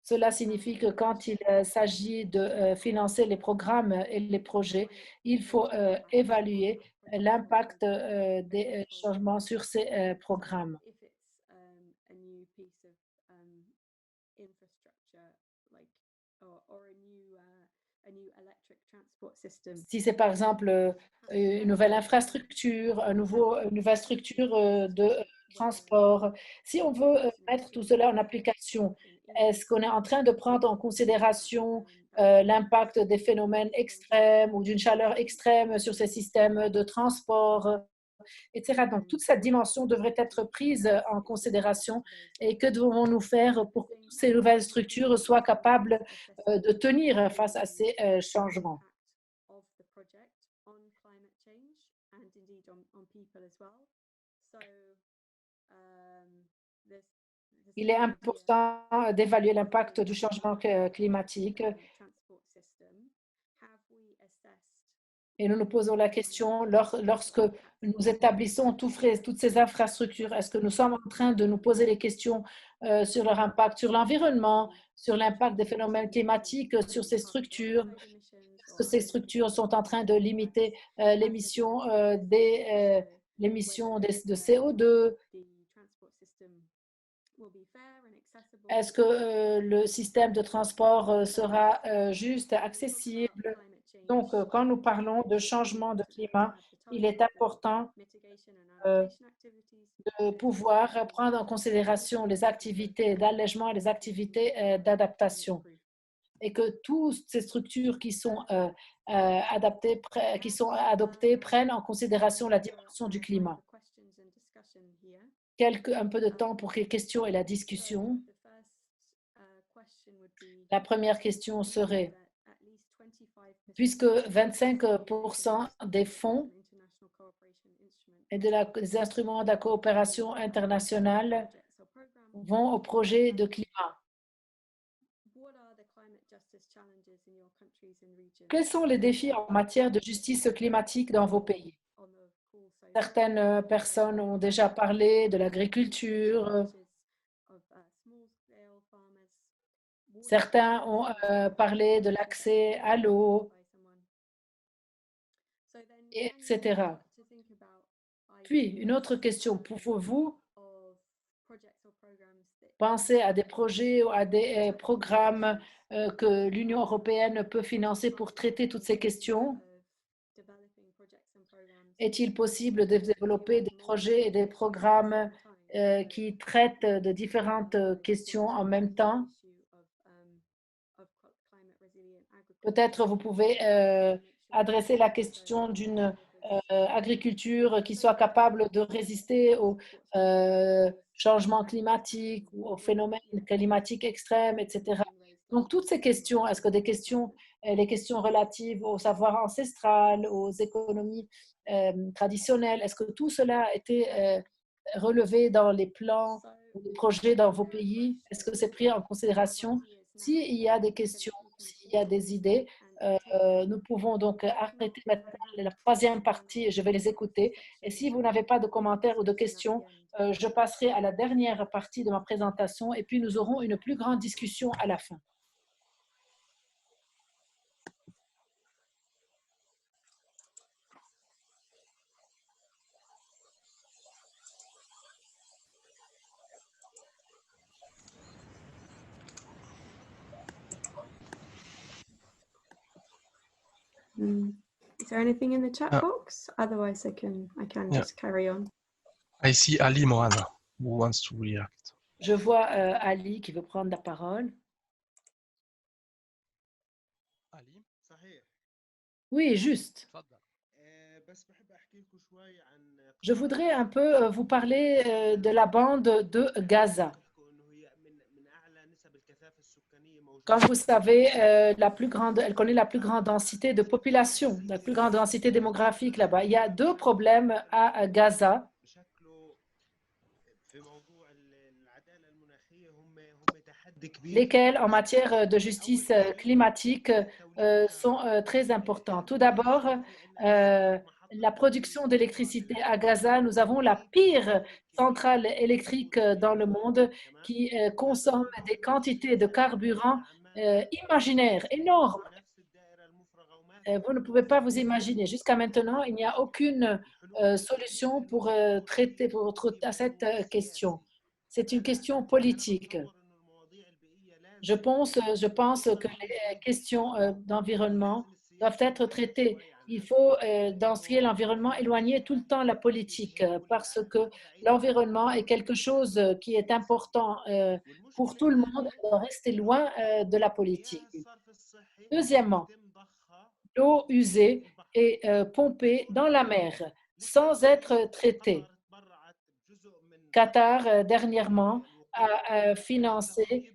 Cela signifie que quand il s'agit de financer les programmes et les projets, il faut évaluer l'impact des changements sur ces programmes. Si c'est par exemple une nouvelle infrastructure, une nouvelle structure de transport, si on veut mettre tout cela en application, est-ce qu'on est en train de prendre en considération l'impact des phénomènes extrêmes ou d'une chaleur extrême sur ces systèmes de transport, etc. Donc, toute cette dimension devrait être prise en considération. Et que devons-nous faire pour que ces nouvelles structures soient capables de tenir face à ces changements? Il est important d'évaluer l'impact du changement climatique. Et nous nous posons la question, lorsque nous établissons toutes ces infrastructures, est-ce que nous sommes en train de nous poser les questions sur leur impact sur l'environnement, sur l'impact des phénomènes climatiques, sur ces structures? Est-ce que ces structures sont en train de limiter l'émission de CO2? Est-ce que le système de transport sera juste, accessible? Donc, quand nous parlons de changement de climat, il est important de pouvoir prendre en considération les activités d'allègement et les activités d'adaptation. Et que toutes ces structures qui sont adoptées prennent en considération la dimension du climat. Un peu de temps pour les questions et la discussion. La première question serait, puisque 25% des fonds et des instruments de la coopération internationale vont au projet de climat, quels sont les défis en matière de justice climatique dans vos pays? Certaines personnes ont déjà parlé de l'agriculture. Certains ont parlé de l'accès à l'eau, etc. Puis, une autre question. Pouvez-vous penser à des projets ou à des programmes que l'Union européenne peut financer pour traiter toutes ces questions? Est-il possible de développer des projets et des programmes qui traitent de différentes questions en même temps? Peut-être vous pouvez adresser la question d'une agriculture qui soit capable de résister aux changements climatiques ou aux phénomènes climatiques extrêmes, etc. Donc, toutes ces questions, est-ce que les questions relatives au savoir ancestral, aux économies traditionnelles, est-ce que tout cela a été relevé dans les plans, les projets dans vos pays? Est-ce que c'est pris en considération? S'il y a des questions, s'il y a des idées, nous pouvons donc arrêter maintenant la troisième partie et je vais les écouter. Et si vous n'avez pas de commentaires ou de questions, je passerai à la dernière partie de ma présentation et puis nous aurons une plus grande discussion à la fin. Is there anything in the chat Yeah. box? Otherwise, I can Yeah. just carry on. I see Ali Moana who wants to react. Je vois Ali qui veut prendre la parole. Ali, Oui, juste. تفضل. Je voudrais un peu vous parler de la bande de Gaza. Comme vous savez, elle connaît la plus grande densité de population, la plus grande densité démographique là-bas. Il y a deux problèmes à Gaza. Lesquels, en matière de justice climatique, sont très importants. Tout d'abord, la production d'électricité à Gaza. Nous avons la pire centrale électrique dans le monde qui consomme des quantités de carburant imaginaires, énormes. Vous ne pouvez pas vous imaginer. Jusqu'à maintenant, il n'y a aucune solution pour traiter à cette question. C'est une question politique. Je pense que les questions d'environnement doivent être traitées. Il faut, dans ce qui est l'environnement, éloigner tout le temps la politique parce que l'environnement est quelque chose qui est important pour tout le monde, doit rester loin de la politique. Deuxièmement, l'eau usée est pompée dans la mer sans être traitée. Qatar, dernièrement, a financé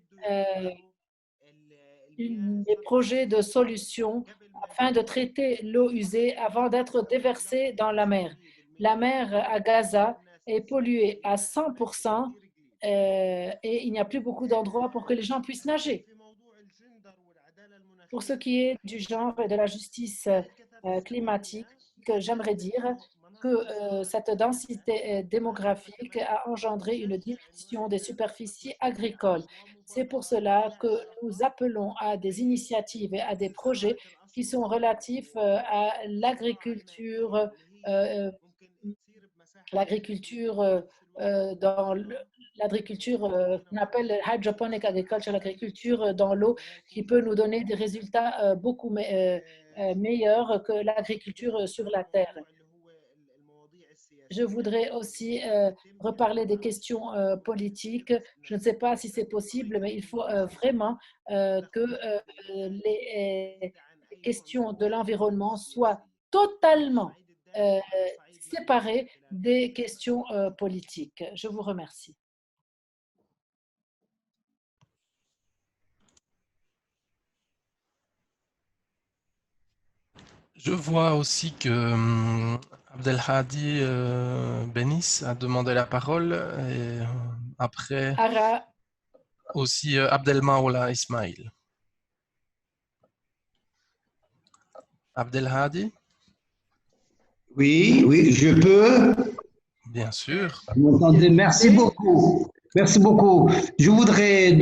des projets de solutions afin de traiter l'eau usée avant d'être déversée dans la mer. La mer à Gaza est polluée à 100% et il n'y a plus beaucoup d'endroits pour que les gens puissent nager. Pour ce qui est du genre et de la justice climatique, j'aimerais dire que cette densité démographique a engendré une diminution des superficies agricoles. C'est pour cela que nous appelons à des initiatives et à des projets qui sont relatifs à l'agriculture, qu'on appelle hydroponic agriculture, l'agriculture dans l'eau, qui peut nous donner des résultats beaucoup meilleurs que l'agriculture sur la terre. Je voudrais aussi reparler des questions politiques. Je ne sais pas si c'est possible, mais il faut vraiment que les questions de l'environnement soient totalement séparées des questions politiques. Je vous remercie. Je vois aussi que Abdelhadi Benis a demandé la parole et après aussi Abdelmaoula Ismail. Abdelhadi? Oui, je peux. Bien sûr. Vous m'entendez? Merci beaucoup. Merci beaucoup. Je voudrais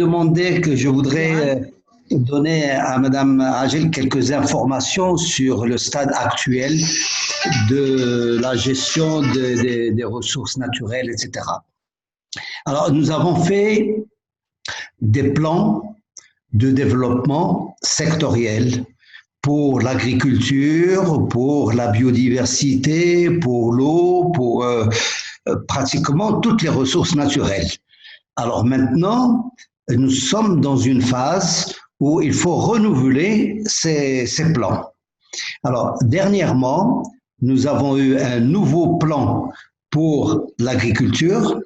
donner à Madame Agel quelques informations sur le stade actuel de la gestion des ressources naturelles, etc. Alors, nous avons fait des plans de développement sectoriels pour l'agriculture, pour la biodiversité, pour l'eau, pour pratiquement toutes les ressources naturelles. Alors maintenant, nous sommes dans une phase où il faut renouveler ces plans. Alors, dernièrement, nous avons eu un nouveau plan pour l'agriculture,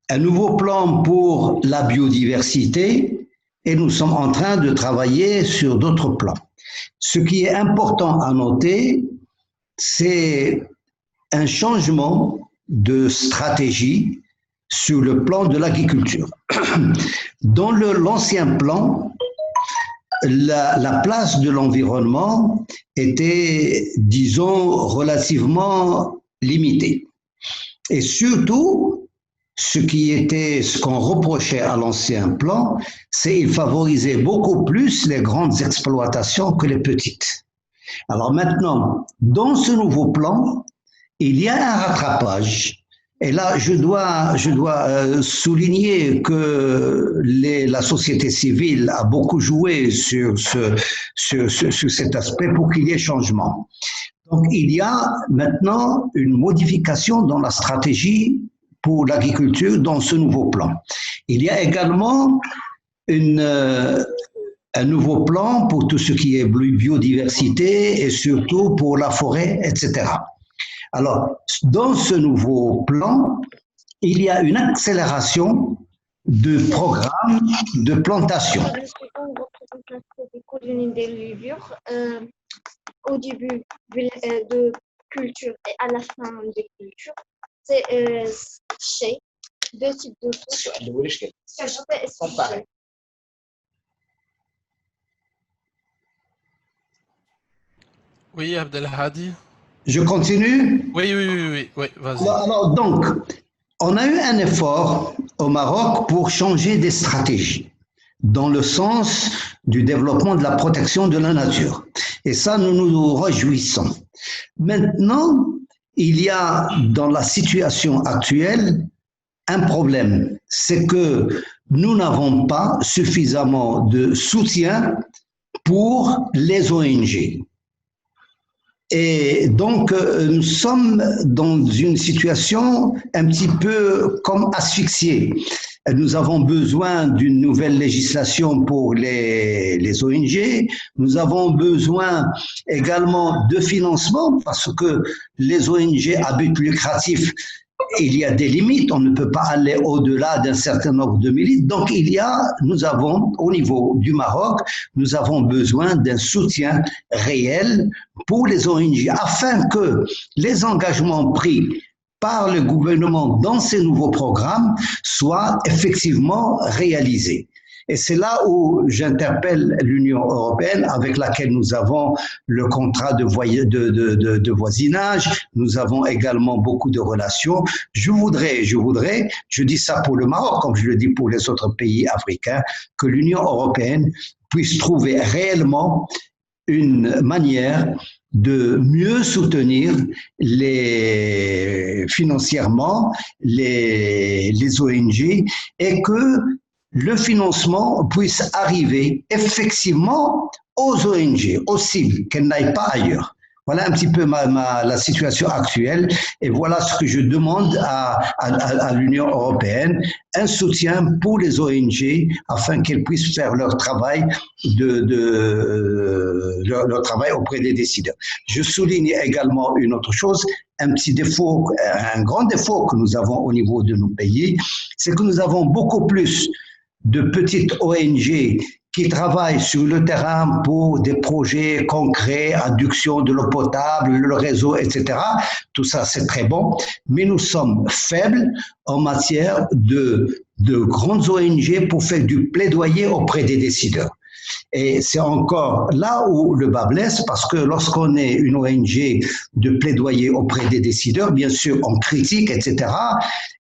un nouveau plan pour la biodiversité, et nous sommes en train de travailler sur d'autres plans. Ce qui est important à noter, c'est un changement de stratégie sur le plan de l'agriculture. Dans l'ancien plan, la place de l'environnement était, disons, relativement limitée. Et surtout, ce qu'on reprochait à l'ancien plan, c'est qu'il favorisait beaucoup plus les grandes exploitations que les petites. Alors maintenant, dans ce nouveau plan, il y a un rattrapage Et là, je dois souligner que la société civile a beaucoup joué sur cet aspect pour qu'il y ait changement. Donc, il y a maintenant une modification dans la stratégie pour l'agriculture dans ce nouveau plan. Il y a également un nouveau plan pour tout ce qui est biodiversité et surtout pour la forêt, etc. Alors, dans ce nouveau plan, il y a une accélération de programmes de plantation. Au début de culture et à la fin de culture, c'est deux types de culture. Oui, Abdelhadi. Je continue? Oui, vas-y. Alors, donc, on a eu un effort au Maroc pour changer des stratégies dans le sens du développement de la protection de la nature. Et ça, nous nous réjouissons. Maintenant, il y a dans la situation actuelle un problème, c'est que nous n'avons pas suffisamment de soutien pour les ONG. Et donc, nous sommes dans une situation un petit peu comme asphyxiée. Nous avons besoin d'une nouvelle législation pour les ONG. Nous avons besoin également de financement parce que les ONG à but lucratif, il y a des limites. On ne peut pas aller au-delà d'un certain nombre de millilitres. Donc, nous avons, au niveau du Maroc, nous avons besoin d'un soutien réel pour les ONG afin que les engagements pris par le gouvernement dans ces nouveaux programmes soient effectivement réalisés. Et c'est là où j'interpelle l'Union européenne avec laquelle nous avons le contrat de voisinage, nous avons également beaucoup de relations. Je dis ça pour le Maroc comme je le dis pour les autres pays africains, que l'Union européenne puisse trouver réellement une manière de mieux soutenir financièrement les ONG et que le financement puisse arriver effectivement aux ONG, aux cibles, qu'elles n'aillent pas ailleurs. Voilà un petit peu la situation actuelle et voilà ce que je demande à l'Union européenne, un soutien pour les ONG afin qu'elles puissent faire leur travail, leur travail auprès des décideurs. Je souligne également une autre chose, un grand défaut que nous avons au niveau de nos pays, c'est que nous avons beaucoup plus de petites ONG qui travaillent sur le terrain pour des projets concrets, adduction de l'eau potable, le réseau, etc. Tout ça, c'est très bon, mais nous sommes faibles en matière de grandes ONG pour faire du plaidoyer auprès des décideurs. Et c'est encore là où le bas blesse, parce que lorsqu'on est une ONG de plaidoyer auprès des décideurs, bien sûr, on critique, etc.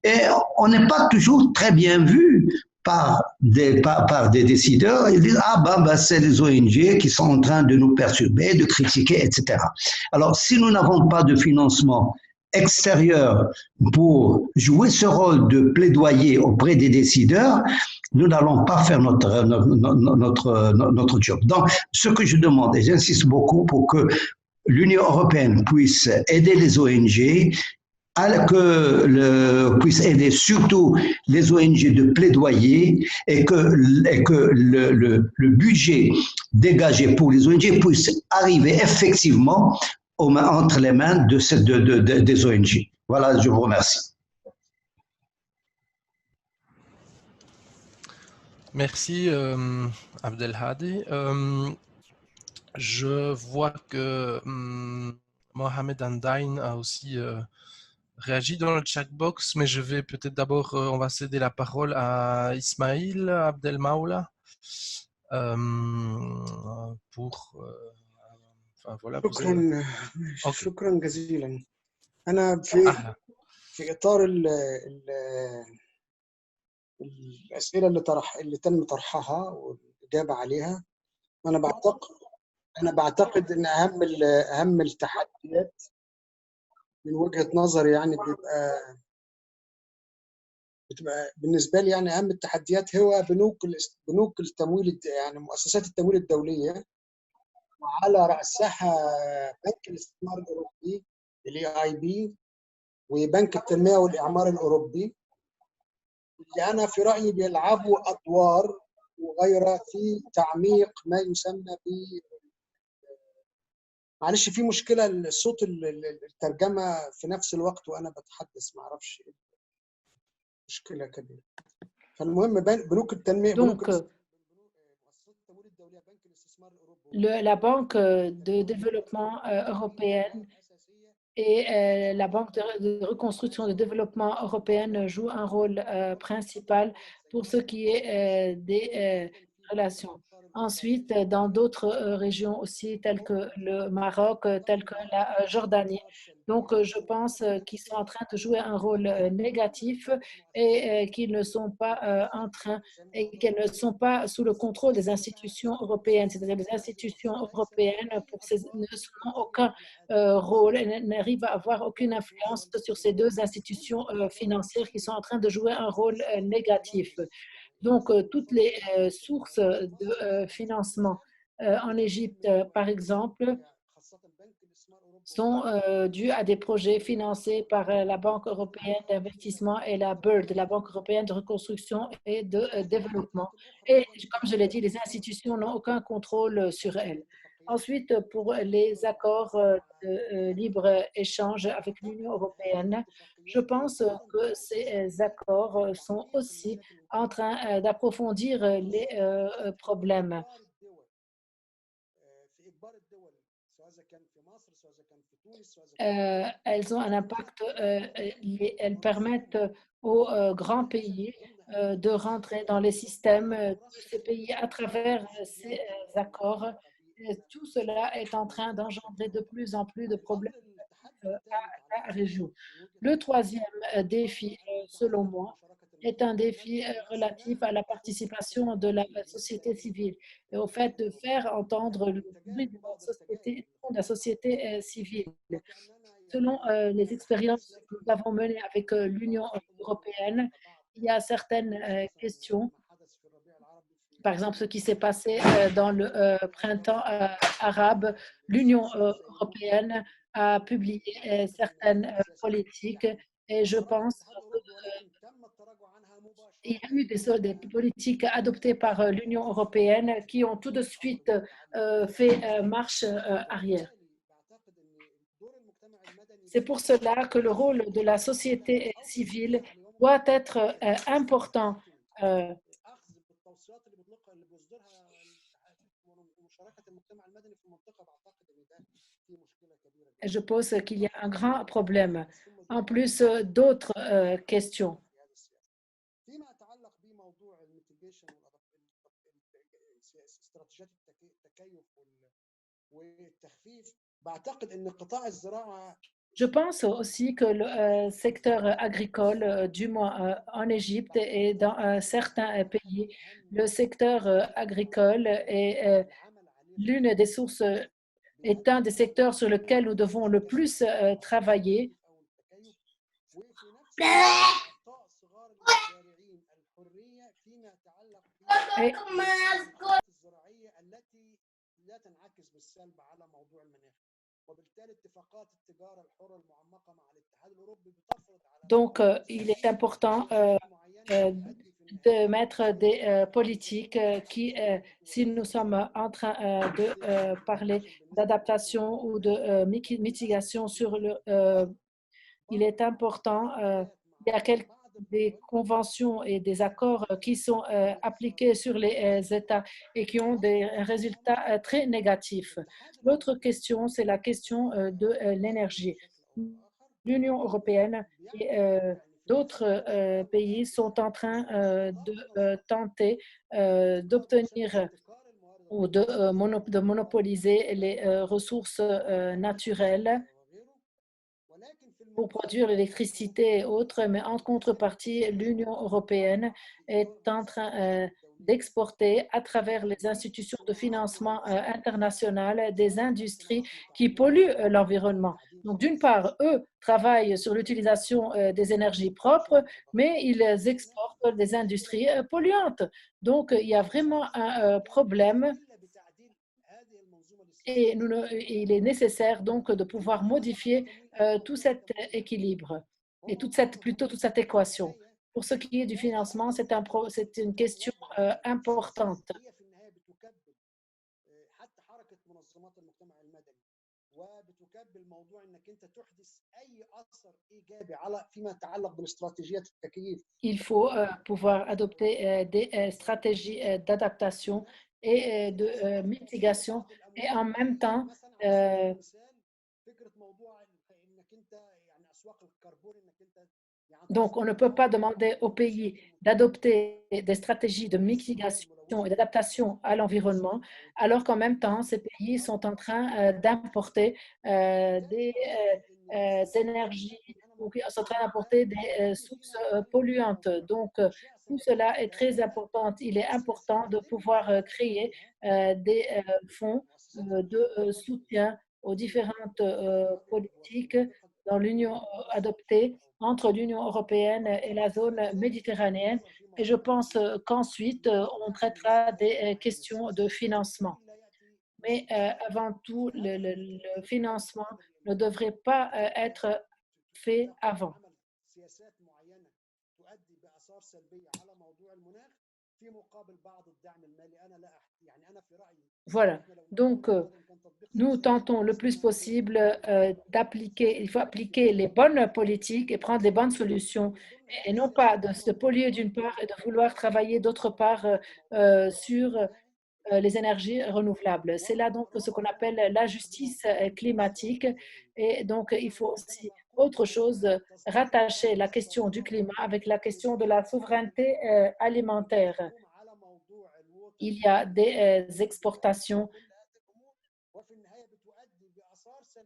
Et on n'est pas toujours très bien vu par des décideurs. Ils disent « Ah c'est les ONG qui sont en train de nous perturber, de critiquer, etc. » Alors, si nous n'avons pas de financement extérieur pour jouer ce rôle de plaidoyer auprès des décideurs, nous n'allons pas faire notre job. Donc, ce que je demande, et j'insiste beaucoup pour que l'Union européenne puisse aider les ONG, puisse aider surtout les ONG de plaidoyer et que le budget dégagé pour les ONG puisse arriver effectivement entre les mains des ONG. Voilà, je vous remercie. Merci Abdelhadi. Je vois que Mohamed Andain a aussi réagi dans le chat box, mais je vais peut-être d'abord, on va céder la parole à Ismail Abdelmaoula pour enfin voilà. شكرا جزيلا. أنا في إطار الأسئلة اللي تم طرحها والإجابة عليها، أنا بعتقد إن أهم التحديات من وجهة نظري يعني بيبقى بتبقى بالنسبه لي يعني اهم التحديات هو بنوك التمويل يعني مؤسسات التمويل الدوليه، وعلى راسها بنك الاستثمار الاوروبي EIB وبنك التنميه والاعمار الاوروبي، اللي انا في رايي بيلعبوا ادوار مغايره في تعميق ما يسمى ب معلش في مشكله الصوت الترجمه في نفس الوقت وانا بتحدث، ما اعرفش مشكله كبيره. فالمهم بنوك التنميه Donc, la Banque de développement européenne et la Banque de reconstruction et de développement européenne jouent un rôle principal pour ce qui est des relations. Ensuite, dans d'autres régions aussi, telles que le Maroc, telles que la Jordanie. Donc, je pense qu'ils sont en train de jouer un rôle négatif et qu'ils ne sont pas en train et qu'elles ne sont pas sous le contrôle des institutions européennes. C'est-à-dire les institutions européennes n'ont aucun rôle et n'arrivent à avoir aucune influence sur ces deux institutions financières qui sont en train de jouer un rôle négatif. Donc, toutes les sources de financement en Égypte, par exemple, sont dues à des projets financés par la Banque européenne d'investissement et la BERD, la Banque européenne de reconstruction et de développement. Et comme je l'ai dit, les institutions n'ont aucun contrôle sur elles. Ensuite, pour les accords de libre-échange avec l'Union européenne, je pense que ces accords sont aussi en train d'approfondir les problèmes. Elles ont un impact, elles permettent aux grands pays de rentrer dans les systèmes de ces pays à travers ces accords. Tout cela est en train d'engendrer de plus en plus de problèmes à la région. Le troisième défi, selon moi, est un défi relatif à la participation de la société civile et au fait de faire entendre le bruit de la société civile. Selon les expériences que nous avons menées avec l'Union européenne, il y a certaines questions. Par exemple, ce qui s'est passé dans le printemps arabe, l'Union européenne a publié certaines politiques et je pense qu'il y a eu des politiques adoptées par l'Union européenne qui ont tout de suite fait marche arrière. C'est pour cela que le rôle de la société civile doit être important. Je pense qu'il y a un grand problème, en plus d'autres questions. Je pense aussi que le secteur agricole, du moins en Égypte et dans certains pays, le secteur agricole est l'une des sources, est un des secteurs sur lesquels nous devons le plus travailler. Et donc, il est important de mettre des politiques qui, si nous sommes en train de parler d'adaptation ou de mitigation sur le, il est important, il y a des conventions et des accords qui sont appliqués sur les États et qui ont des résultats très négatifs. L'autre question, c'est la question de l'énergie. L'Union européenne et d'autres pays sont en train de tenter d'obtenir ou de monopoliser les ressources naturelles pour produire l'électricité et autres, mais en contrepartie, l'Union européenne est en train d'exporter à travers les institutions de financement internationales des industries qui polluent l'environnement. Donc, d'une part, eux travaillent sur l'utilisation des énergies propres, mais ils exportent des industries polluantes. Donc, il y a vraiment un problème et il est nécessaire donc de pouvoir modifier tout cet équilibre et toute cette équation. Pour ce qui est du financement, c'est une question importante. Il faut pouvoir adopter des stratégies d'adaptation et de mitigation et en même temps donc on ne peut pas demander aux pays d'adopter des stratégies de mitigation et d'adaptation à l'environnement alors qu'en même temps ces pays sont en train d'importer des énergies ou sont en train d'importer des sources polluantes. Donc tout cela est très important. Il est important de pouvoir créer des fonds de soutien aux différentes politiques dans l'Union adoptée entre l'Union européenne et la zone méditerranéenne. Et je pense qu'ensuite, on traitera des questions de financement. Mais avant tout, le financement ne devrait pas être fait avant. Voilà. Donc, nous tentons le plus possible il faut appliquer les bonnes politiques et prendre les bonnes solutions et non pas de se polluer d'une part et de vouloir travailler d'autre part sur les énergies renouvelables. C'est là donc ce qu'on appelle la justice climatique et donc il faut aussi autre chose, rattacher la question du climat avec la question de la souveraineté alimentaire. Il y a des exportations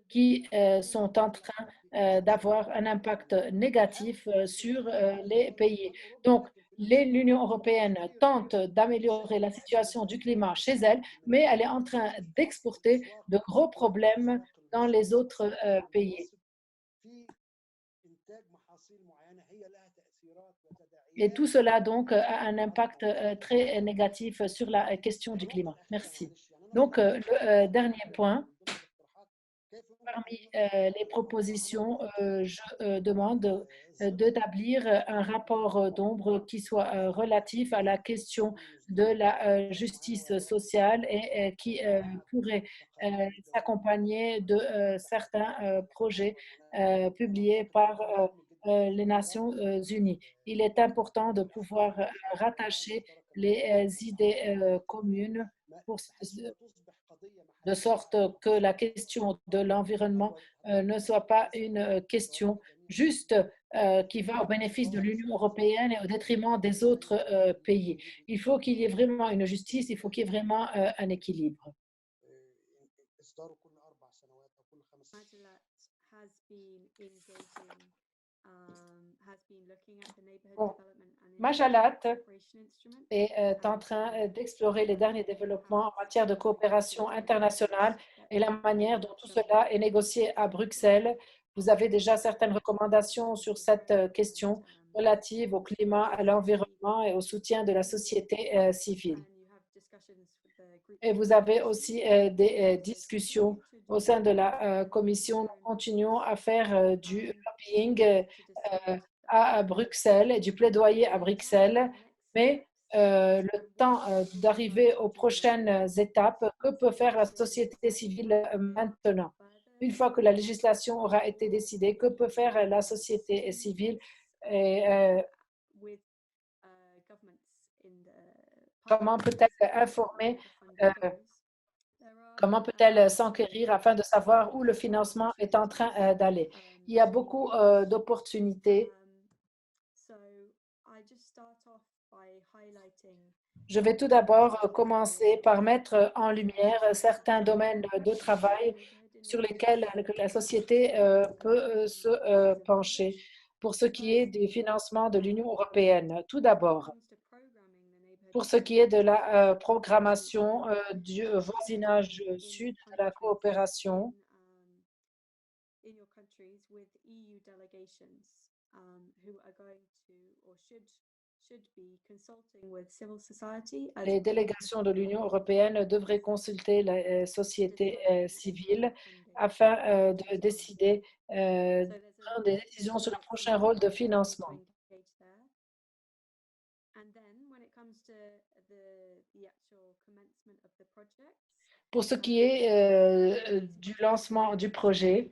qui sont en train d'avoir un impact négatif sur les pays. Donc, l'Union européenne tente d'améliorer la situation du climat chez elle, mais elle est en train d'exporter de gros problèmes dans les autres pays. Et tout cela, donc, a un impact très négatif sur la question du climat. Merci. Donc, le dernier point. Parmi les propositions, je demande d'établir un rapport d'ombre qui soit relatif à la question de la justice sociale et qui pourrait s'accompagner de certains projets publiés par les Nations Unies. Il est important de pouvoir rattacher les idées communes de sorte que la question de l'environnement ne soit pas une question juste qui va au bénéfice de l'Union européenne et au détriment des autres pays. Il faut qu'il y ait vraiment une justice, il faut qu'il y ait vraiment un équilibre. Bon. Majalat est en train d'explorer les derniers développements en matière de coopération internationale et la manière dont tout cela est négocié à Bruxelles. Vous avez déjà certaines recommandations sur cette question relative au climat, à l'environnement et au soutien de la société civile. Et vous avez aussi des discussions au sein de la commission. Nous continuons à faire du lobbying à Bruxelles et du plaidoyer à Bruxelles, mais le temps d'arriver aux prochaines étapes, que peut faire la société civile maintenant? Une fois que la législation aura été décidée, que peut faire la société civile et comment peut-elle informer, comment peut-elle s'enquérir afin de savoir où le financement est en train d'aller? Il y a beaucoup d'opportunités. Je vais tout d'abord commencer par mettre en lumière certains domaines de travail sur lesquels la société peut se pencher pour ce qui est du financement de l'Union européenne. Tout d'abord, pour ce qui est de la programmation du voisinage sud, de la coopération, in your countries with EU delegations who are going to or should be consulting with civil society as Les délégations de l'Union européenne devraient consulter la société civile afin de décider, prendre des décisions sur le prochain rôle de financement. Pour ce qui est du lancement du projet,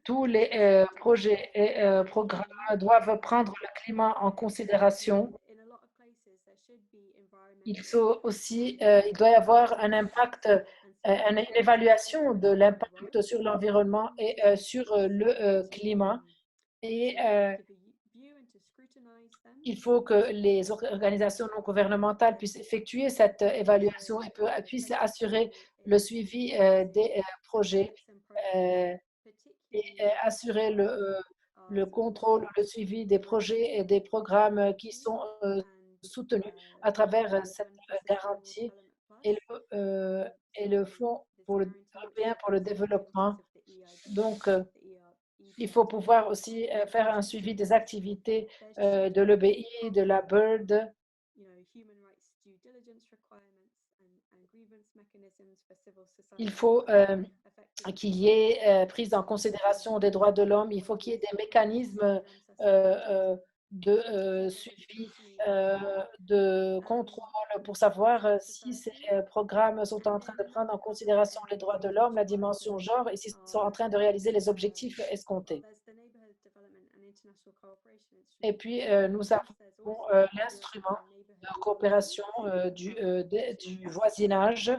tous les projets et programmes doivent prendre le climat en considération. Il doit y avoir un impact, une évaluation de l'impact sur l'environnement et sur le climat. Et il faut que les organisations non gouvernementales puissent effectuer cette évaluation et puissent assurer le suivi des projets et assurer le contrôle, le suivi des projets et des programmes qui sont soutenus à travers cette garantie et le Fonds européen pour le développement. Donc, il faut pouvoir aussi faire un suivi des activités de l'EBI, de la BIRD. Il faut qu'il y ait prise en considération des droits de l'homme. Il faut qu'il y ait des mécanismes de suivi, de contrôle pour savoir si ces programmes sont en train de prendre en considération les droits de l'homme, la dimension genre et s'ils sont en train de réaliser les objectifs escomptés. Et puis, nous avons l'instrument de coopération du voisinage.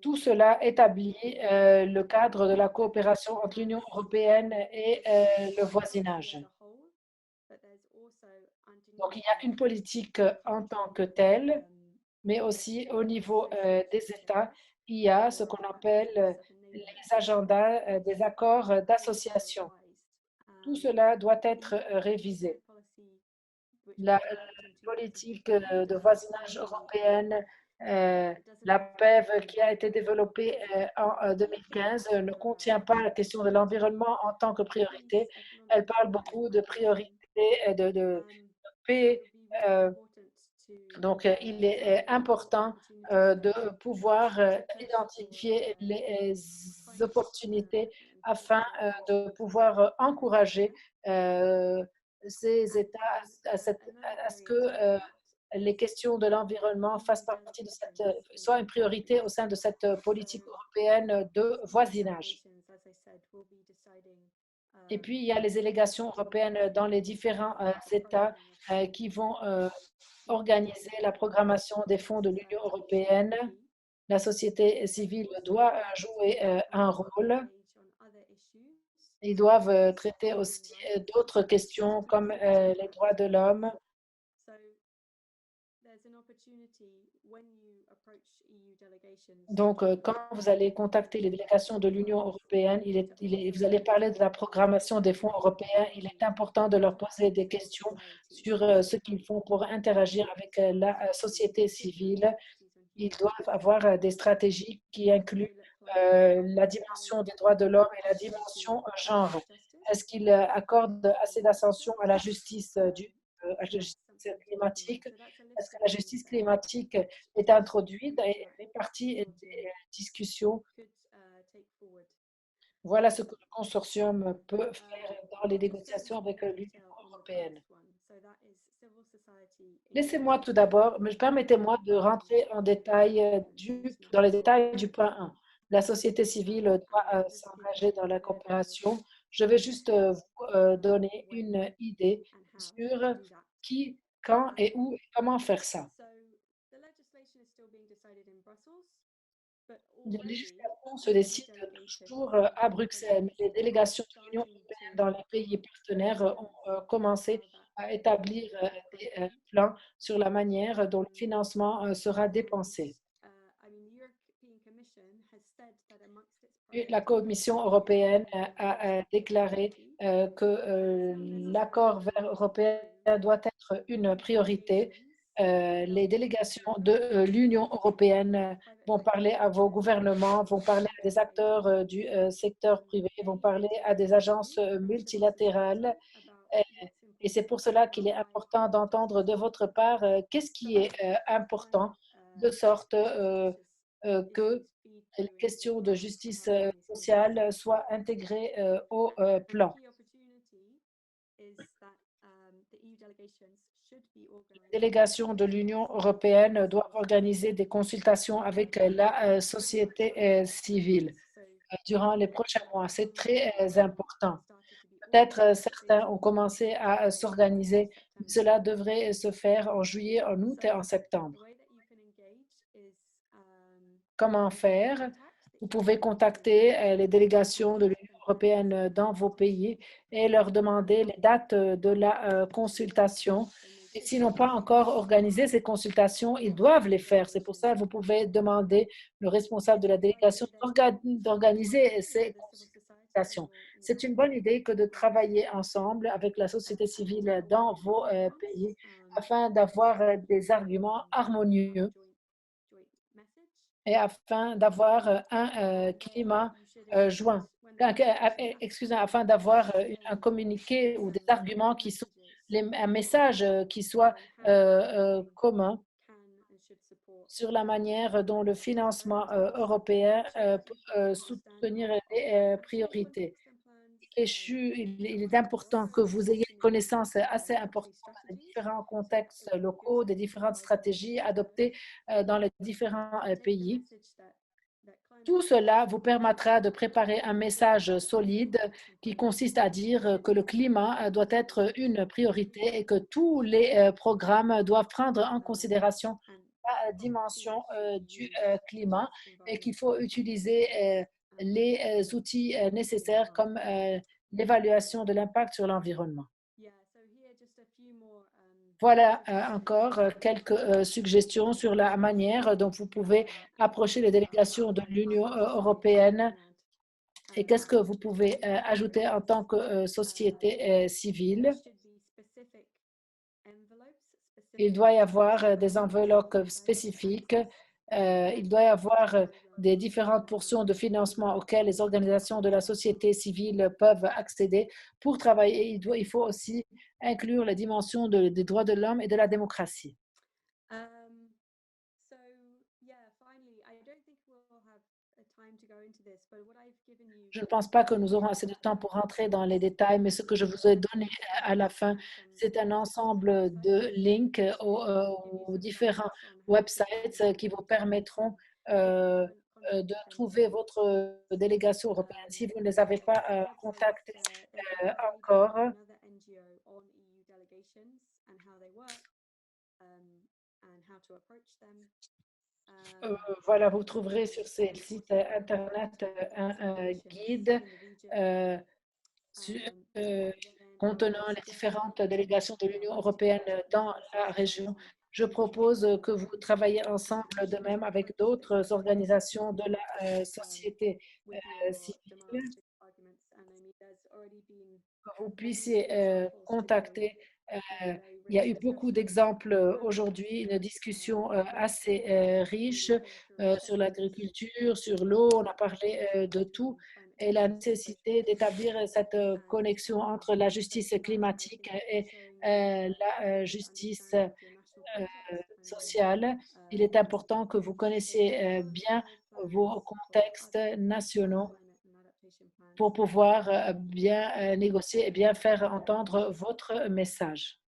Tout cela établit le cadre de la coopération entre l'Union européenne et le voisinage. Donc, il y a une politique en tant que telle, mais aussi au niveau des États, il y a ce qu'on appelle les agendas des accords d'association. Tout cela doit être révisé. La politique de voisinage européenne, la PEV qui a été développée en 2015 ne contient pas la question de l'environnement en tant que priorité. Elle parle beaucoup de priorité de paix. Donc, il est important de pouvoir identifier les opportunités afin de pouvoir encourager ces États à ce que les questions de l'environnement fassent partie de soit une priorité au sein de cette politique européenne de voisinage. Et puis, il y a les délégations européennes dans les différents États qui vont organiser la programmation des fonds de l'Union européenne. La société civile doit jouer un rôle. Ils doivent traiter aussi d'autres questions comme les droits de l'homme. Donc, quand vous allez contacter les délégations de l'Union européenne, vous allez parler de la programmation des fonds européens. Il est important de leur poser des questions sur ce qu'ils font pour interagir avec la société civile. Ils doivent avoir des stratégies qui incluent la dimension des droits de l'homme et la dimension genre. Est-ce qu'ils accordent assez d'attention à la justice climatique? Est-ce que la justice climatique est introduite et fait partie des discussions? Voilà ce que le consortium peut faire dans les négociations avec l'Union européenne. Laissez-moi tout d'abord, mais permettez-moi de rentrer en détail dans les détails du point 1. La société civile doit s'engager dans la coopération. Je vais juste vous donner une idée sur qui, quand et où et comment faire ça. La législation se décide toujours à Bruxelles. Les délégations de l'Union européenne dans les pays partenaires ont commencé à établir des plans sur la manière dont le financement sera dépensé. La Commission européenne a déclaré que l'accord vert européen doit être une priorité les délégations de l'Union européenne vont parler à vos gouvernements, vont parler à des acteurs du secteur privé, vont parler à des agences multilatérales. Et c'est pour cela qu'il est important d'entendre de votre part qu'est-ce qui est important, de sorte que les questions de justice sociale soient intégrées au plan. Les délégations de l'Union européenne doivent organiser des consultations avec la société civile durant les prochains mois. C'est très important. Peut-être certains ont commencé à s'organiser, mais cela devrait se faire en juillet, en août et en septembre. Comment faire? Vous pouvez contacter les délégations de l'Union européenne dans vos pays et leur demander les dates de la consultation. Et s'ils n'ont pas encore organisé ces consultations, ils doivent les faire. C'est pour ça que vous pouvez demander le responsable de la délégation d'organiser ces consultations. C'est une bonne idée que de travailler ensemble avec la société civile dans vos pays afin d'avoir des arguments harmonieux et afin d'avoir un climat joint. Excusez, afin d'avoir un communiqué ou des arguments qui sont un message qui soit commun sur la manière dont le financement européen peut soutenir les priorités. Il est important que vous ayez une connaissance assez importante des différents contextes locaux, des différentes stratégies adoptées dans les différents pays. Tout cela vous permettra de préparer un message solide qui consiste à dire que le climat doit être une priorité et que tous les programmes doivent prendre en considération la dimension du climat et qu'il faut utiliser les outils nécessaires comme l'évaluation de l'impact sur l'environnement. Voilà encore quelques suggestions sur la manière dont vous pouvez approcher les délégations de l'Union européenne et qu'est-ce que vous pouvez ajouter en tant que société civile. Il doit y avoir des enveloppes spécifiques. Il doit y avoir des différentes portions de financement auxquelles les organisations de la société civile peuvent accéder pour travailler. Il faut aussi inclure la dimension des droits de l'homme et de la démocratie. Je ne pense pas que nous aurons assez de temps pour rentrer dans les détails, mais ce que je vous ai donné à la fin, c'est un ensemble de links aux différents websites qui vous permettront de trouver votre délégation européenne si vous ne les avez pas contactés encore. Voilà, vous trouverez sur ces sites Internet un guide contenant les différentes délégations de l'Union européenne dans la région. Je propose que vous travaillez ensemble de même avec d'autres organisations de la société civile, que vous puissiez contacter. Il y a eu beaucoup d'exemples aujourd'hui, une discussion assez riche sur l'agriculture, sur l'eau, on a parlé de tout, et la nécessité d'établir cette connexion entre la justice climatique et la justice sociale. Il est important que vous connaissiez bien vos contextes nationaux pour pouvoir bien négocier et bien faire entendre votre message.